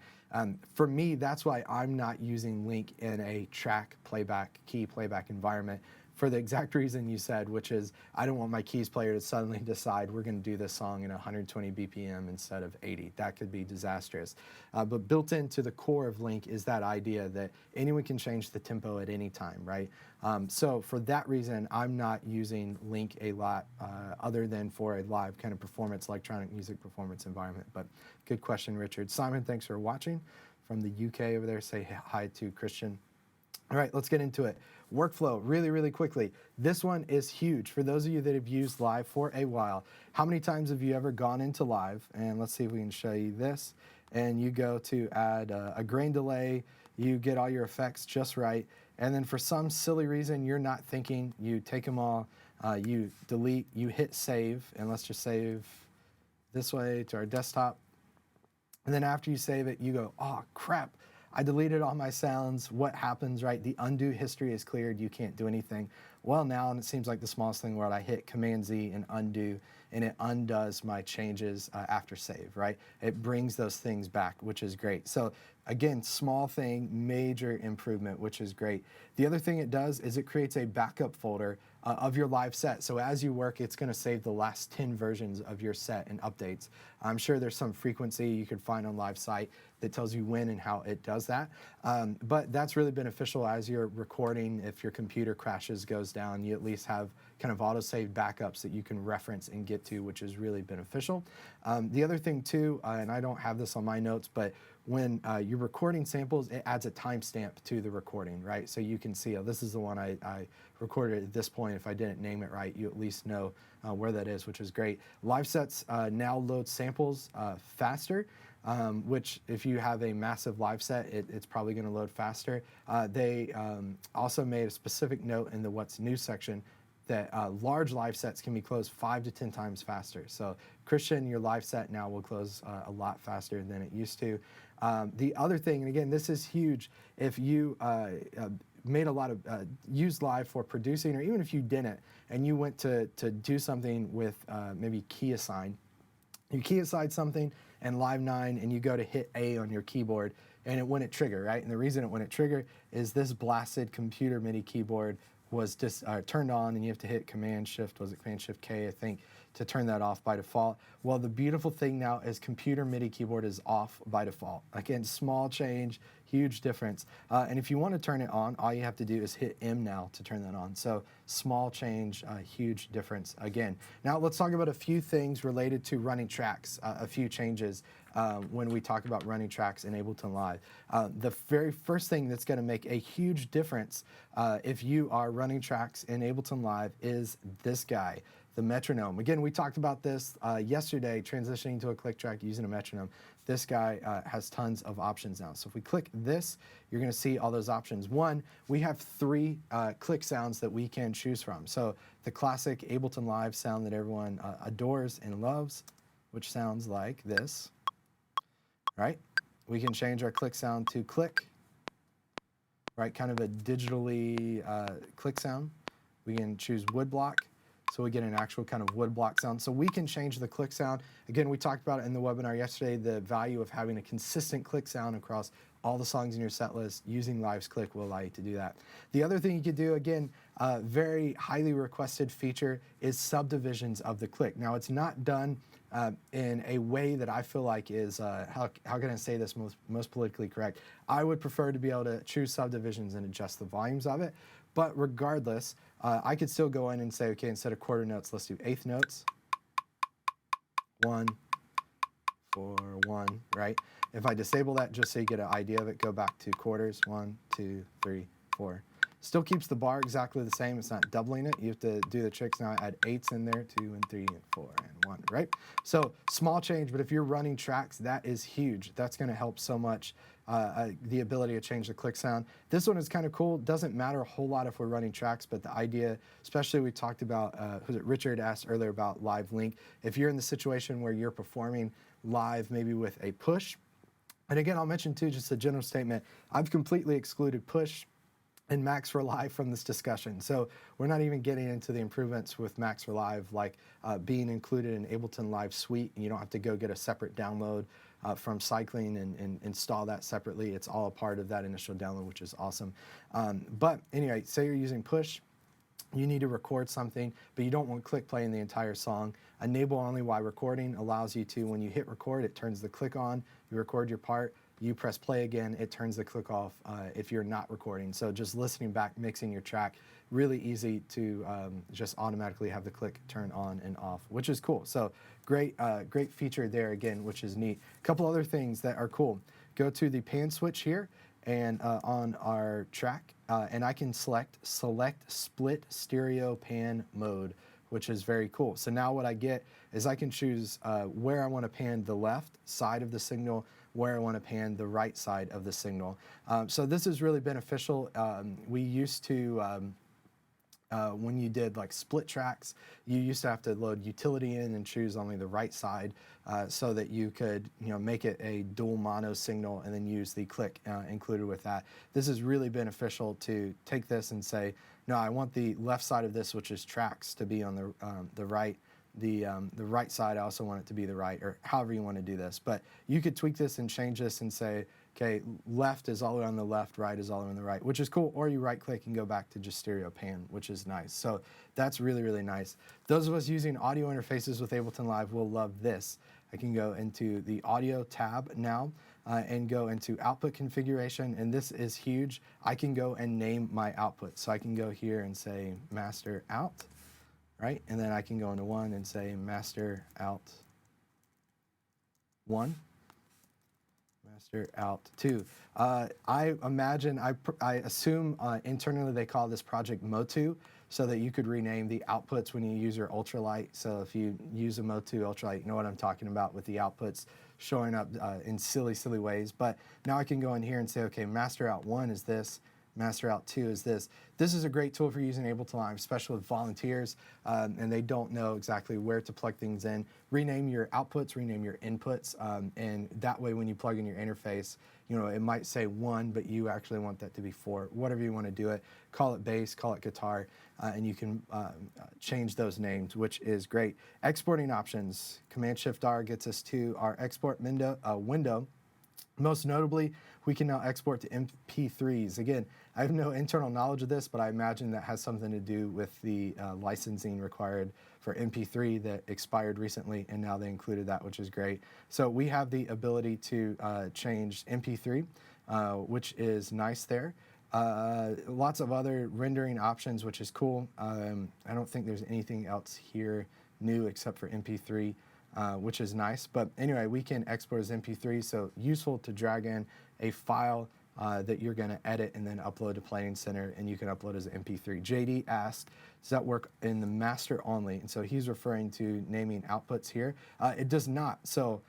For me, that's why I'm not using Link in a track playback, key playback environment, for the exact reason you said, which is I don't want my keys player to suddenly decide we're going to do this song in 120 BPM instead of 80. That could be disastrous. But built into the core of Link is that idea that anyone can change the tempo at any time, right? So for that reason, I'm not using Link a lot other than for a live kind of performance, electronic music performance environment. But good question, Richard. Simon, thanks for watching from the UK over there. Say hi to Christian. All right, let's get into it. Workflow, really, really quickly. This one is huge. For those of you that have used Live for a while, how many times have you ever gone into Live? And let's see if we can show you this. And you go to add a grain delay. You get all your effects just right. And then for some silly reason, you're not thinking. You take them all, you delete, you hit save. And let's just save this way to our desktop. And then after you save it, you go, oh, crap. I deleted all my sounds. What happens, right? The undo history is cleared. You can't do anything. Well, now, and it seems like the smallest thing where I hit Command-Z and undo, and it undoes my changes after save, right? It brings those things back, which is great. So again, small thing, major improvement, which is great. The other thing it does is it creates a backup folder of your live set. So as you work, it's going to save the last 10 versions of your set and updates. I'm sure there's some frequency you could find on Live Site that tells you when and how it does that. But that's really beneficial as you're recording. If your computer crashes, goes down, you at least have kind of auto-saved backups that you can reference and get to, which is really beneficial. The other thing too, and I don't have this on my notes, but when you're recording samples, it adds a timestamp to the recording, right? So you can see, oh, this is the one I recorded at this point. If I didn't name it right, you at least know where that is, which is great. Live sets now load samples faster, which if you have a massive live set, it's probably going to load faster. They also made a specific note in the What's New section that large live sets can be closed 5 to 10 times faster. So Christian, your live set now will close a lot faster than it used to. The other thing, and again, this is huge, if you made a lot of, used Live for producing, or even if you didn't, and you went to do something with maybe key assign, you key assign something and Live 9, and you go to hit A on your keyboard, and it wouldn't trigger, right? And the reason it wouldn't trigger is this blasted computer MIDI keyboard was just turned on, and you have to hit Command-Shift, was it Command-Shift-K, I think, to turn that off by default. Well, the beautiful thing now is computer MIDI keyboard is off by default. Again, small change, huge difference. And if you want to turn it on, all you have to do is hit M now to turn that on. So small change, huge difference again. Now let's talk about a few things related to running tracks, a few changes when we talk about running tracks in Ableton Live. The very first thing that's going to make a huge difference if you are running tracks in Ableton Live is this guy, the metronome. Again, we talked about this yesterday, transitioning to a click track using a metronome. This guy has tons of options now. So if we click this, you're going to see all those options. One, we have 3 click sounds that we can choose from. So the classic Ableton Live sound that everyone adores and loves, which sounds like this, right? We can change our click sound to click, right? Kind of a digitally click sound. We can choose woodblock. So we get an actual kind of woodblock sound. So we can change the click sound. Again, we talked about it in the webinar yesterday, the value of having a consistent click sound across all the songs in your set list. Using Live's click will allow you to do that. The other thing you could do, again, very highly requested feature is subdivisions of the click. Now, it's not done in a way that I feel like is, how can I say this most politically correct? I would prefer to be able to choose subdivisions and adjust the volumes of it. But regardless, I could still go in and say, okay, instead of quarter notes, let's do eighth notes. 1, 4, 1, right? If I disable that, just so you get an idea of it, go back to quarters, 1, 2, 3, 4. Still keeps the bar exactly the same. It's not doubling it. You have to do the tricks now. Add 8s in there, 2 and 3 and 4 and 1, right? So small change, but if you're running tracks, that is huge. That's going to help so much, the ability to change the click sound. This one is kind of cool. Doesn't matter a whole lot if we're running tracks, but the idea, especially we talked about, Richard asked earlier about live link. If you're in the situation where you're performing live, maybe with a push, and again, I'll mention too, just a general statement, I've completely excluded push and Max for Live from this discussion. So we're not even getting into the improvements with Max for Live, like being included in Ableton Live Suite, and you don't have to go get a separate download from Cycling and install that separately. It's all a part of that initial download, which is awesome. But anyway, say you're using push, you need to record something, but you don't want click playing the entire song. Enable only while recording allows you to, when you hit record, it turns the click on, you record your part, you press play again, it turns the click off if you're not recording. So just listening back, mixing your track, really easy to just automatically have the click turn on and off, which is cool. So great, great feature there again, which is neat. A couple other things that are cool. Go to the pan switch here and on our track, and I can select split stereo pan mode, which is very cool. So now what I get is I can choose where I want to pan the left side of the signal, where I want to pan the right side of the signal. So this is really beneficial. We used to, when you did like split tracks, you used to have to load utility in and choose only the right side so that you could, make it a dual mono signal and then use the click included with that. This is really beneficial to take this and say, no, I want the left side of this, which is tracks, to be on the right. The right side, I also want it to be the right, or however you want to do this. But you could tweak this and change this and say, okay, left is all the way on the left, right is all the way on the right, which is cool. Or you right click and go back to just stereo pan, which is nice. So that's really, really nice. Those of us using audio interfaces with Ableton Live will love this. I can go into the audio tab now and go into output configuration, and this is huge. I can go and name my output. So I can go here and say master out. Right, and then I can go into 1 and say master out 1, master out 2. I imagine, I assume internally they call this project Motu, so that you could rename the outputs when you use your ultralight. So if you use a Motu ultralight, you know what I'm talking about with the outputs showing up in silly ways. But now I can go in here and say, okay, master out 1 is this, master out 2 is this. This is a great tool for using Ableton Live, especially with volunteers, and they don't know exactly where to plug things in. Rename your outputs, rename your inputs, and that way when you plug in your interface, it might say 1, but you actually want that to be 4. Whatever you want to do it, call it bass, call it guitar, and you can change those names, which is great. Exporting options, Command-Shift-R gets us to our export window. Most notably, we can now export to MP3s. Again, I have no internal knowledge of this, but I imagine that has something to do with the licensing required for MP3 that expired recently, and now they included that, which is great. So we have the ability to change MP3, which is nice there. Lots of other rendering options, which is cool. I don't think there's anything else here new except for MP3. Which is nice. But anyway, we can export as MP3, so useful to drag in a file that you're going to edit and then upload to Playing Center, and you can upload as an MP3. JD asked, does that work in the master only? And so he's referring to naming outputs here. It does not. So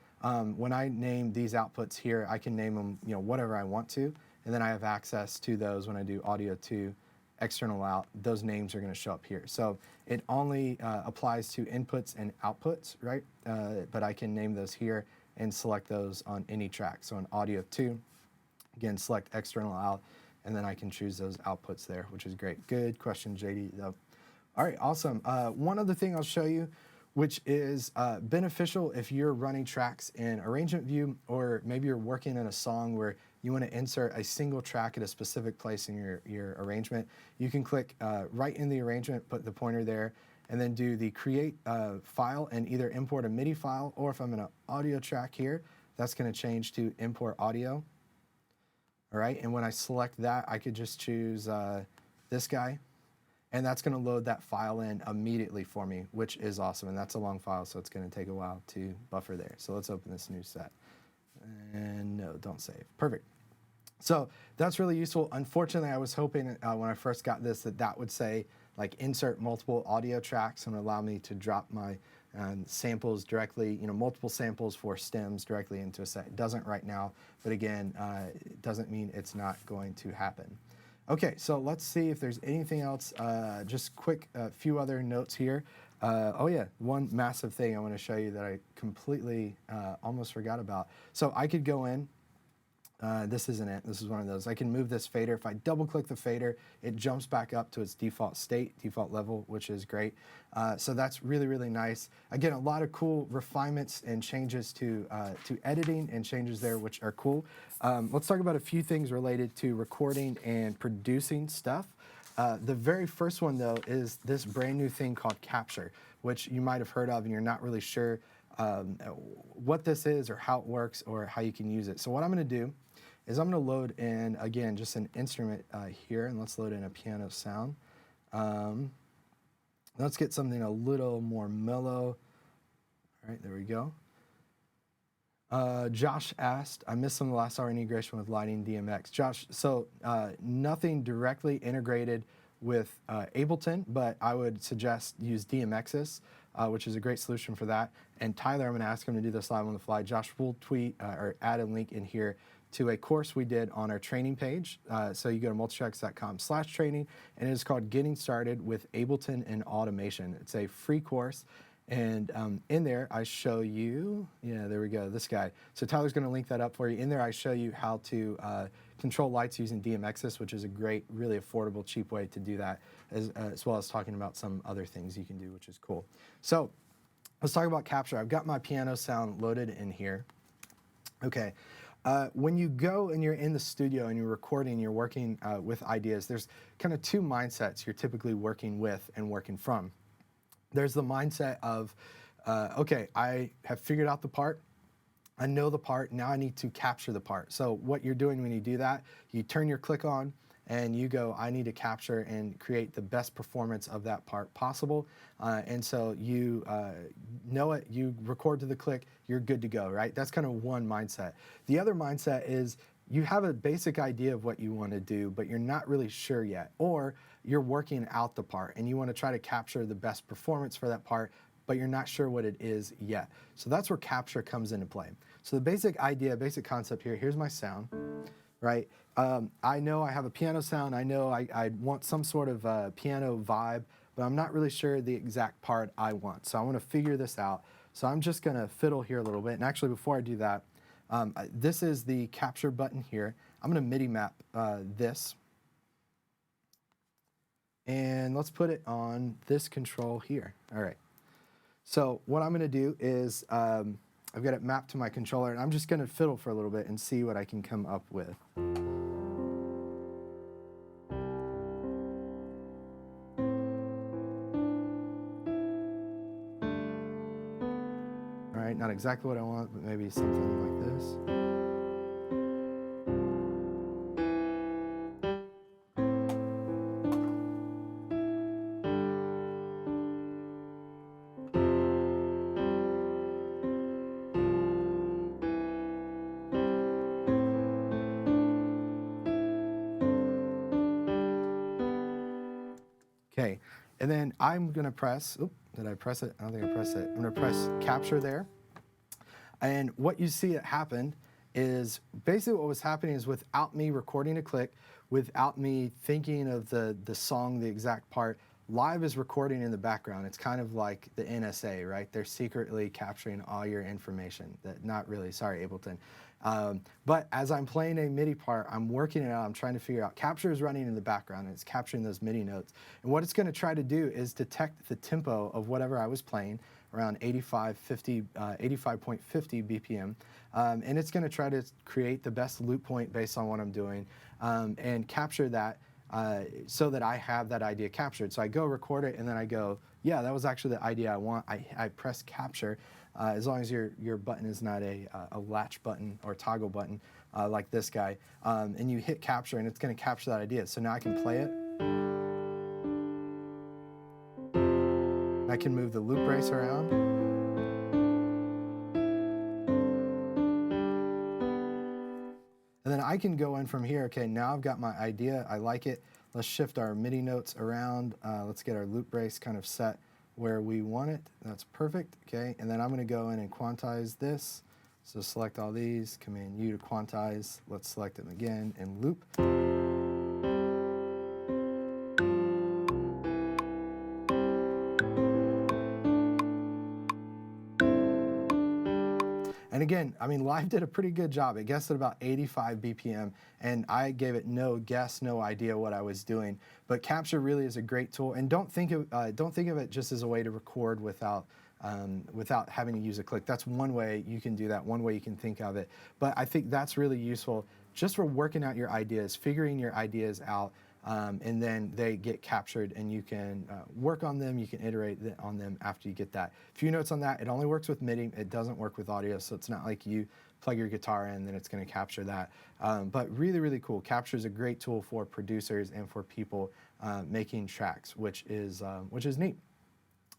when I name these outputs here, I can name them whatever I want to, and then I have access to those when I do audio to external out. Those names are going to show up here. So it only applies to inputs and outputs, right? But I can name those here and select those on any track. So on audio 2, again, select external out, and then I can choose those outputs there, which is great. Good question, JD, though. All right, awesome. One other thing I'll show you, which is beneficial if you're running tracks in arrangement view, or maybe you're working in a song where you want to insert a single track at a specific place in your arrangement. You can click right in the arrangement, put the pointer there, and then do the create file and either import a MIDI file, or if I'm in an audio track here, that's going to change to import audio. All right, and when I select that, I could just choose this guy, and that's going to load that file in immediately for me, which is awesome. And that's a long file, so it's going to take a while to buffer there. So let's open this new set. And no, don't save. Perfect. So that's really useful. Unfortunately, I was hoping when I first got this that would say like insert multiple audio tracks and allow me to drop my samples directly, multiple samples for stems directly into a set. It doesn't right now, but again, it doesn't mean it's not going to happen. Okay, so let's see if there's anything else. Just quick, few other notes here. Oh yeah, one massive thing I want to show you that I completely almost forgot about. So I could go in. This isn't it. This is one of those. I can move this fader. If I double click the fader, it jumps back up to its default state, default level, which is great. So that's really, really nice. Again, a lot of cool refinements and changes to editing and changes there, which are cool. Let's talk about a few things related to recording and producing stuff. The very first one, though, is this brand new thing called Capture, which you might have heard of and you're not really sure what this is or how it works or how you can use it. So what I'm going to do is I'm going to load in, again, just an instrument here, and let's load in a piano sound. Let's get something a little more mellow. All right, there we go. Josh asked, I missed some of the last hour integration with Lighting DMX. Josh, so nothing directly integrated with Ableton, but I would suggest use DMX's, which is a great solution for that. And Tyler, I'm going to ask him to do this live on the fly. Josh will tweet or add a link in here to a course we did on our training page. So you go to multitracks.com/training, and it is called Getting Started with Ableton and Automation. It's a free course. And in there, I show you, yeah, there we go, this guy. So Tyler's going to link that up for you. In there, I show you how to control lights using DMX's, which is a great, really affordable, cheap way to do that, as well as talking about some other things you can do, which is cool. So let's talk about Capture. I've got my piano sound loaded in here. Okay. When you go and you're in the studio and you're recording, you're working with ideas, there's kind of two mindsets you're typically working with and working from. There's the mindset of, okay, I have figured out the part, I know the part, now I need to capture the part. So what you're doing when you do that, you turn your click on and you go, I need to capture and create the best performance of that part possible. And so you know it, you record to the click, you're good to go, right? That's kind of one mindset. The other mindset is you have a basic idea of what you want to do, but you're not really sure yet. Or you're working out the part and you want to try to capture the best performance for that part, but you're not sure what it is yet. So that's where Capture comes into play. So the basic idea, basic concept here, here's my sound, right? I know I have a piano sound. I know I want some sort of piano vibe, but I'm not really sure the exact part I want. So I want to figure this out. So I'm just going to fiddle here a little bit. And actually, before I do that, this is the Capture button here. I'm going to MIDI map this. And let's put it on this control here. All right. So what I'm going to do is I've got it mapped to my controller, and I'm just going to fiddle for a little bit and see what I can come up with. All right, not exactly what I want, but maybe something like this. Okay, and then I'm going to press, oop, did I press it? I don't think I pressed it. I'm going to press Capture there. And what you see that happened is basically what was happening is without me recording a click, without me thinking of the song, the exact part, Live is recording in the background. It's kind of like the NSA, right? They're secretly capturing all your information. Not really, sorry, Ableton. But as I'm playing a MIDI part, I'm working it out, I'm trying to figure out. Capture is running in the background, and it's capturing those MIDI notes. And what it's going to try to do is detect the tempo of whatever I was playing, around 85.50 BPM. And it's going to try to create the best loop point based on what I'm doing and capture that so that I have that idea captured. So I go record it, and then I go, Yeah, that was actually the idea I want. I press capture, as long as your button is not a latch button or toggle button like this guy, and you hit capture and it's going to capture that idea. So now I can play it. I can move the loop brace around. And then I can go in from here. Okay, now I've got my idea. I like it. Let's shift our MIDI notes around. Let's get our loop brace kind of set where we want it. That's perfect. Okay, and then I'm going to go in and quantize this. So select all these, Command U to quantize. Let's select them again and loop. And again, I mean, Live did a pretty good job. It guessed at about 85 BPM, and I gave it no guess, no idea what I was doing. But Capture really is a great tool, and don't think of it just as a way to record without having to use a click. That's one way you can do that, one way you can think of it. But I think that's really useful just for working out your ideas, figuring your ideas out, and then they get captured and you can work on them, you can iterate on them after you get that. A few notes on that, it only works with MIDI, it doesn't work with audio, so it's not like you plug your guitar in, then it's going to capture that. But really, really cool. Capture is a great tool for producers and for people making tracks, which is neat.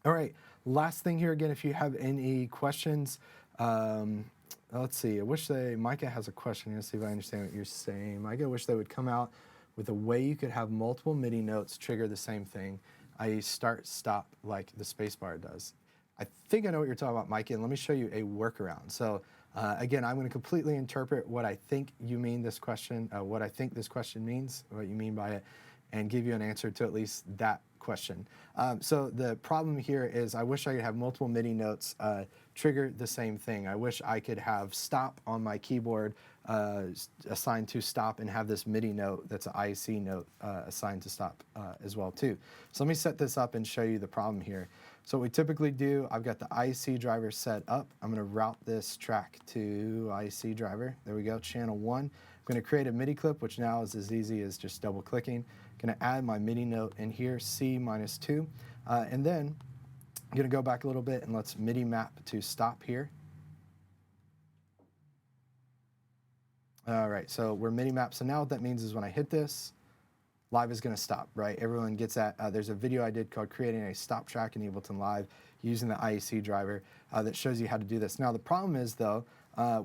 All right, last thing here again, if you have any questions, let's see, Micah has a question. Let's see if I understand what you're saying. Micah, I wish they would come out with a way you could have multiple MIDI notes trigger the same thing, i.e. start, stop, like the spacebar does. I think I know what you're talking about, Micah, and let me show you a workaround. So again, I'm going to completely interpret what I think you mean this question, what I think this question means, what you mean by it, and give you an answer to at least that question. So the problem here is I wish I could have multiple MIDI notes trigger the same thing. I wish I could have stop on my keyboard assigned to stop and have this MIDI note that's an IC note assigned to stop as well too. So let me set this up and show you the problem here. So what we typically do, I've got the IC driver set up. I'm going to route this track to IC driver. There we go, channel 1. I'm going to create a MIDI clip, which now is as easy as just double clicking. I'm going to add my MIDI note in here, C-2, and then I'm going to go back a little bit and let's MIDI map to stop here. All right, so we're MIDI map. So now what that means is when I hit this, Live is going to stop, right? Everyone gets that. There's a video I did called Creating a Stop Track in Ableton Live using the IEC driver that shows you how to do this. Now, the problem is, though,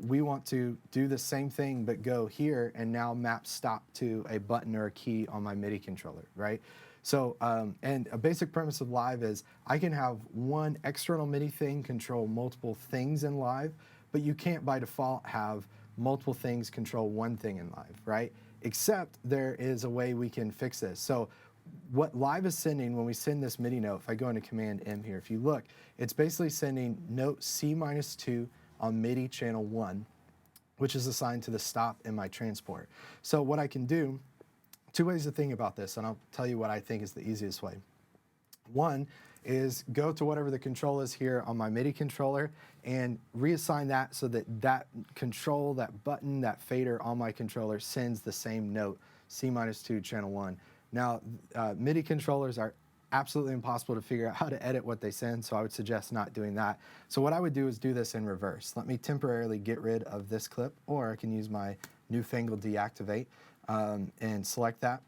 we want to do the same thing but go here and now map stop to a button or a key on my MIDI controller, right? So, and a basic premise of Live is I can have one external MIDI thing control multiple things in Live, but you can't by default have multiple things control one thing in Live, right? Except there is a way we can fix this. So what Live is sending when we send this MIDI note, if I go into Command M here, if you look, it's basically sending note C-2 on MIDI channel 1, which is assigned to the stop in my transport. So what I can do, two ways to think about this, and I'll tell you what I think is the easiest way. One is go to whatever the control is here on my MIDI controller and reassign that so that that control, that button, that fader on my controller sends the same note, C-2 channel 1. Now, MIDI controllers are absolutely impossible to figure out how to edit what they send, so I would suggest not doing that. So what I would do is do this in reverse. Let me temporarily get rid of this clip, or I can use my newfangled deactivate and select that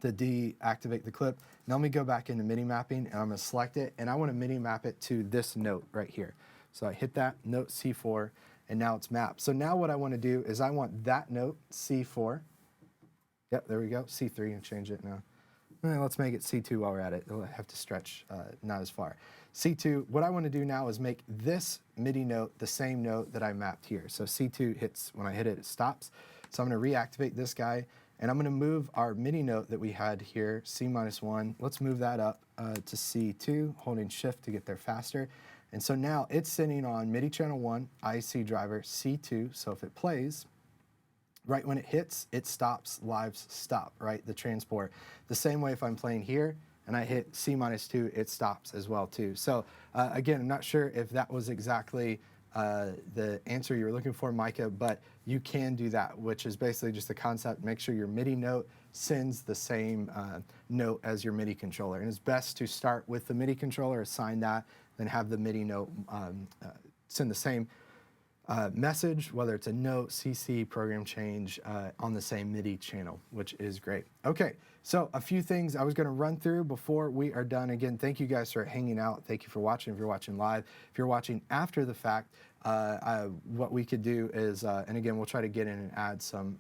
to deactivate the clip. Now let me go back into MIDI mapping and I'm going to select it and I want to MIDI map it to this note right here. So I hit that note C4 and now it's mapped. So now what I want to do is I want that note C4. Yep, there we go, C3, and change it now. Let's make it C2 while we're at it. It'll have to stretch not as far. C2, what I want to do now is make this MIDI note the same note that I mapped here. So C2 hits, when I hit it, it stops. So I'm going to reactivate this guy. And I'm going to move our MIDI note that we had here, C-1. Let's move that up to C2, holding shift to get there faster. And so now it's sitting on MIDI channel 1, IC driver, C2. So if it plays, right when it hits, it stops Live's stop, right, the transport. The same way if I'm playing here and I hit C-2, it stops as well too. So again, I'm not sure if that was exactly the answer you were looking for, Micah, but you can do that, which is basically just the concept. Make sure your MIDI note sends the same note as your MIDI controller. And it's best to start with the MIDI controller, assign that, then have the MIDI note send the same message, whether it's a note, CC, program change, on the same MIDI channel, which is great. Okay, so a few things I was going to run through before we are done. Again, thank you guys for hanging out. Thank you for watching if you're watching live. If you're watching after the fact, what we could do is, and again, we'll try to get in and add some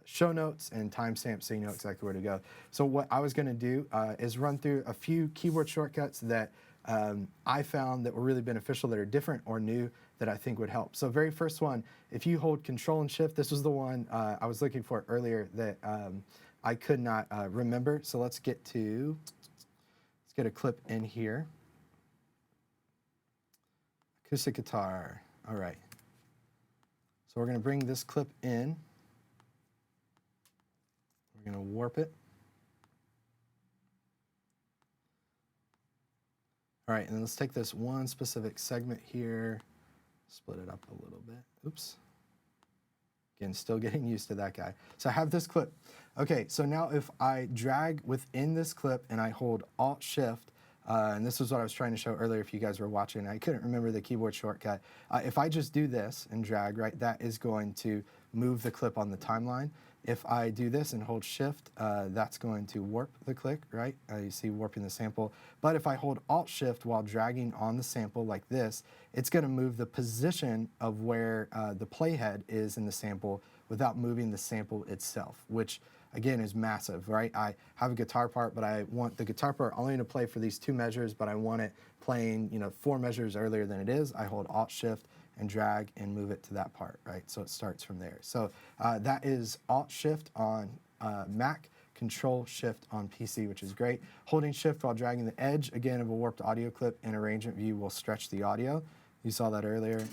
show notes and timestamps so you know exactly where to go. So what I was going to do is run through a few keyboard shortcuts that I found that were really beneficial, that are different or new, that I think would help. So very first one, if you hold Control and Shift, this was the one I was looking for earlier that I could not remember. So let's get a clip in here. Acoustic guitar. All right. So we're going to bring this clip in. We're going to warp it. All right, and then let's take this one specific segment here, split it up a little bit. Oops. Again, still getting used to that guy. So I have this clip. Okay, so now if I drag within this clip and I hold Alt-Shift, and this is what I was trying to show earlier if you guys were watching, I couldn't remember the keyboard shortcut. If I just do this and drag, right, that is going to move the clip on the timeline. If I do this and hold Shift, that's going to warp the click, right? You see warping the sample. But if I hold Alt-Shift while dragging on the sample like this, it's going to move the position of where the playhead is in the sample without moving the sample itself, which again is massive, right? I have a guitar part, but I want the guitar part only to play for these 2 measures, but I want it playing, 4 measures earlier than it is. I hold Alt-Shift and drag and move it to that part, right? So it starts from there. So that is Alt-Shift on Mac, Control-Shift on PC, which is great. Holding Shift while dragging the edge, again, of a warped audio clip in arrangement view will stretch the audio. You saw that earlier.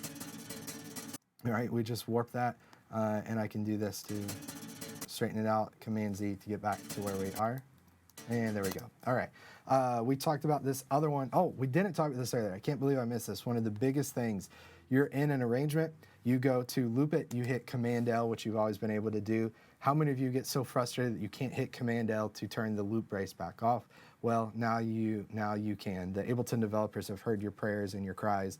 All right, we just warp that, and I can do this to straighten it out, Command-Z to get back to where we are. And there we go. All right. We talked about this other one. Oh, we didn't talk about this earlier. I can't believe I missed this. One of the biggest things, you're in an arrangement, you go to loop it, you hit Command-L, which you've always been able to do. How many of you get so frustrated that you can't hit Command-L to turn the loop brace back off? Well, now you can. The Ableton developers have heard your prayers and your cries.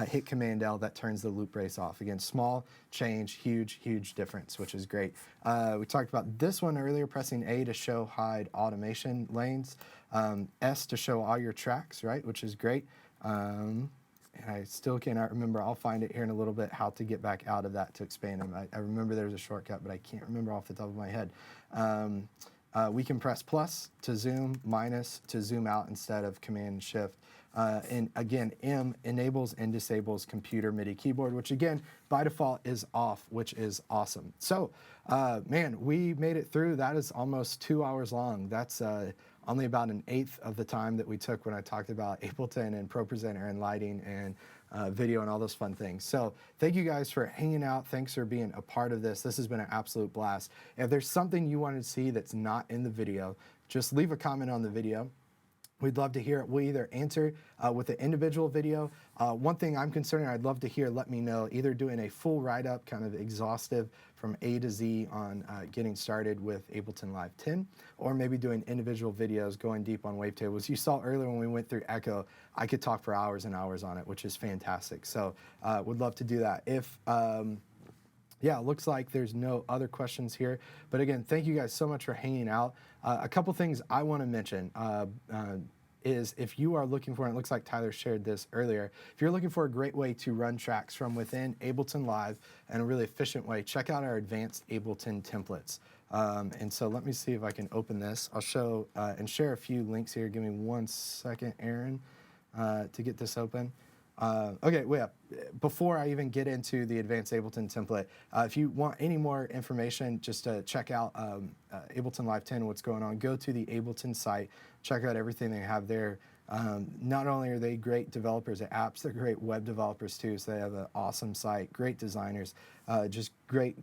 Hit Command-L, that turns the loop brace off. Again, small change, huge difference, which is great. We talked about this one earlier, pressing A to show hide automation lanes, S to show all your tracks, right, which is great. And I still cannot remember, I'll find it here in a little bit, how to get back out of that to expand them. I remember there's a shortcut, but I can't remember off the top of my head. We can press plus to zoom, minus to zoom out instead of Command-Shift. And again, M enables and disables computer MIDI keyboard, which again, by default is off, which is awesome. So, man, we made it through. That is almost 2 hours long. That's only about 1/8 of the time that we took when I talked about Ableton and Pro Presenter and lighting and video and all those fun things. So thank you guys for hanging out. Thanks for being a part of this. This has been an absolute blast. If there's something you wanted to see that's not in the video, just leave a comment on the video. We'd love to hear it. We'll either answer with an individual video. One thing I'm concerned, I'd love to hear, let me know, either doing a full write-up, kind of exhaustive from A to Z on getting started with Ableton Live 10, or maybe doing individual videos going deep on wavetables. You saw earlier when we went through Echo, I could talk for hours and hours on it, which is fantastic. So would love to do that. If yeah, it looks like there's no other questions here. But again, thank you guys so much for hanging out. A couple things I want to mention is if you are looking for, and it looks like Tyler shared this earlier, if you're looking for a great way to run tracks from within Ableton Live in a really efficient way, check out our advanced Ableton templates. And so let me see if I can open this. I'll show and share a few links here. Give me 1 second, Aaron, to get this open. Okay, well, before I even get into the advanced Ableton template, if you want any more information, just to check out Ableton Live 10, what's going on, go to the Ableton site, check out everything they have there. Not only are they great developers of apps, they're great web developers too, so they have an awesome site, great designers, just great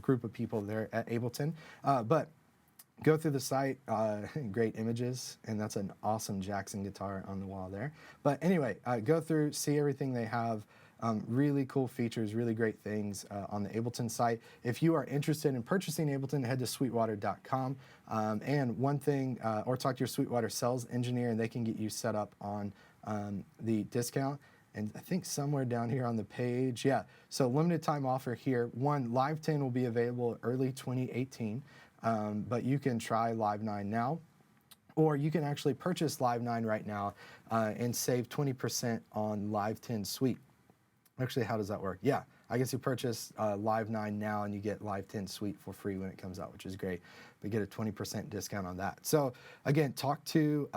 group of people there at Ableton. But go through the site, great images, and that's an awesome Jackson guitar on the wall there. But anyway, go through, see everything they have. Really cool features, really great things on the Ableton site. If you are interested in purchasing Ableton, head to sweetwater.com. And one thing, or talk to your Sweetwater sales engineer, and they can get you set up on the discount. And I think somewhere down here on the page, yeah, so limited time offer here. One, Live 10 will be available early 2018, but you can try Live 9 now. Or you can actually purchase Live 9 right now and save 20% on Live 10 Suite. Actually, how does that work? Yeah, I guess you purchase Live 9 now and you get Live 10 Suite for free when it comes out, which is great. We get a 20% discount on that. So again, talk to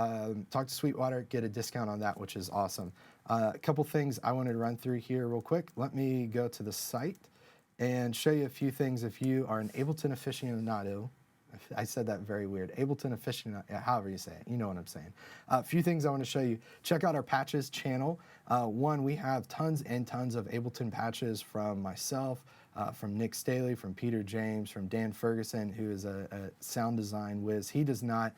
Sweetwater, get a discount on that, which is awesome. A couple things I wanted to run through here real quick. Let me go to the site and show you a few things if you are an Ableton aficionado. I said that very weird. Ableton aficionado, however you say it, you know what I'm saying. A few things I want to show you. Check out our patches channel. One, we have tons and tons of Ableton patches from myself, from Nick Staley, from Peter James, from Dan Ferguson, who is a sound design whiz. He does not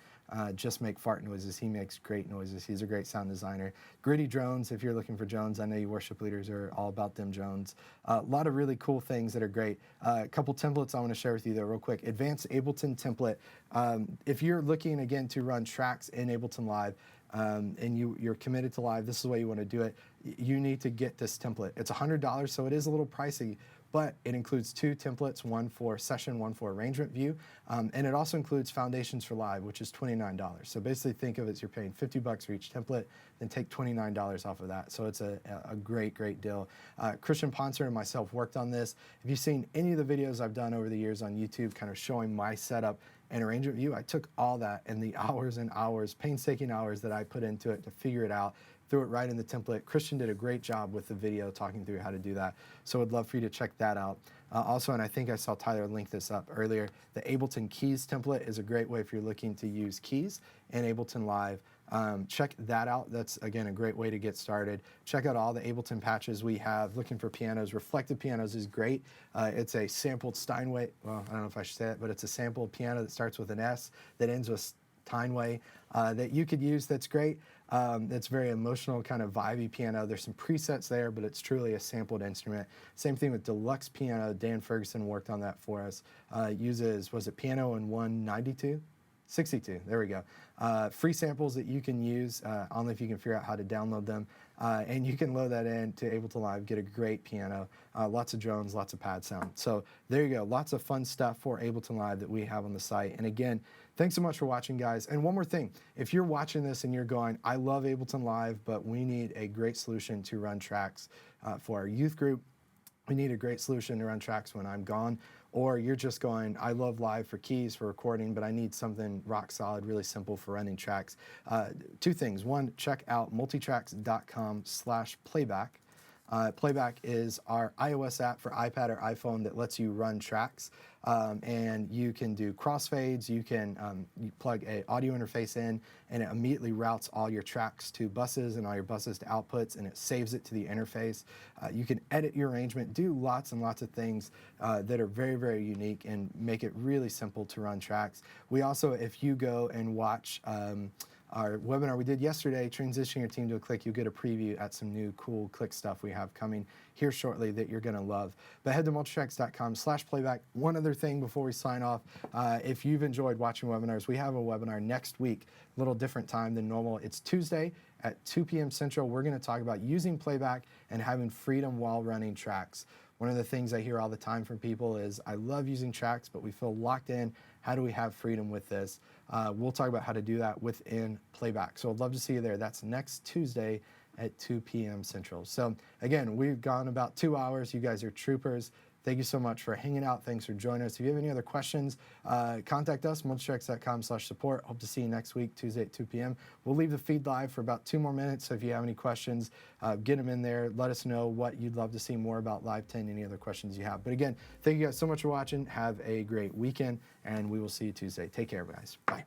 just make fart noises. He makes great noises. He's a great sound designer. Gritty drones, if you're looking for drones, I know you worship leaders are all about them drones. A lot of really cool things that are great. A couple templates I want to share with you though real quick. Advanced Ableton template. If you're looking again to run tracks in Ableton Live, and you're committed to live, this is the way you want to do it, you need to get this template. It's $100, so it is a little pricey, but it includes two templates, one for session, one for arrangement view, and it also includes foundations for live, which is $29. So basically think of it as you're paying $50 for each template, then take $29 off of that. So it's a great, great deal. Christian Ponser and myself worked on this. If you've seen any of the videos I've done over the years on YouTube, kind of showing my setup and arrangement view, I took all that and the hours and hours, painstaking hours that I put into it to figure it out, threw it right in the template. Christian did a great job with the video talking through how to do that. So I'd love for you to check that out. Also, and I think I saw Tyler link this up earlier, the Ableton Keys template is a great way if you're looking to use keys in Ableton Live. Check that out. That's, again, a great way to get started. Check out all the Ableton patches we have. Looking for pianos. Reflective pianos is great. It's a sampled Steinway. Well, I don't know if I should say it, but it's a sampled piano that starts with an S that ends with Steinway that you could use. That's great. That's very emotional, kind of vibey piano. There's some presets there, but it's truly a sampled instrument. Same thing with Deluxe Piano. Dan Ferguson worked on that for us. Uses, was it piano in 192? 62, there we go. Free samples that you can use, only if you can figure out how to download them. And you can load that in to Ableton Live, get a great piano, lots of drones, lots of pad sound. So there you go, lots of fun stuff for Ableton Live that we have on the site. And again, thanks so much for watching, guys. And one more thing, if you're watching this and you're going, I love Ableton Live, but we need a great solution to run tracks for our youth group. We need a great solution to run tracks when I'm gone. Or you're just going, I love live for keys, for recording, but I need something rock solid, really simple for running tracks. Two things. One, check out multitracks.com/playback. Playback is our iOS app for iPad or iPhone that lets you run tracks. And you can do crossfades, you plug an audio interface in, and it immediately routes all your tracks to buses and all your buses to outputs, and it saves it to the interface. You can edit your arrangement, do lots and lots of things that are very, very unique and make it really simple to run tracks. We also, if you go and watch our webinar we did yesterday, Transitioning Your Team to a Click, you'll get a preview at some new cool click stuff we have coming here shortly that you're gonna love. But head to multitracks.com/playback. One other thing before we sign off, if you've enjoyed watching webinars, we have a webinar next week, a little different time than normal. It's Tuesday at 2 p.m. Central. We're gonna talk about using playback and having freedom while running tracks. One of the things I hear all the time from people is, I love using tracks, but we feel locked in. How do we have freedom with this? We'll talk about how to do that within playback. So I'd love to see you there. That's next Tuesday at 2 p.m. Central. So again, we've gone about 2 hours. You guys are troopers. Thank you so much for hanging out. Thanks for joining us. If you have any other questions, contact us, multitracks.com/support. Hope to see you next week, Tuesday at 2 p.m. We'll leave the feed live for about 2 more minutes. So if you have any questions, get them in there. Let us know what you'd love to see more about Live 10, any other questions you have. But again, thank you guys so much for watching. Have a great weekend, and we will see you Tuesday. Take care, guys. Bye.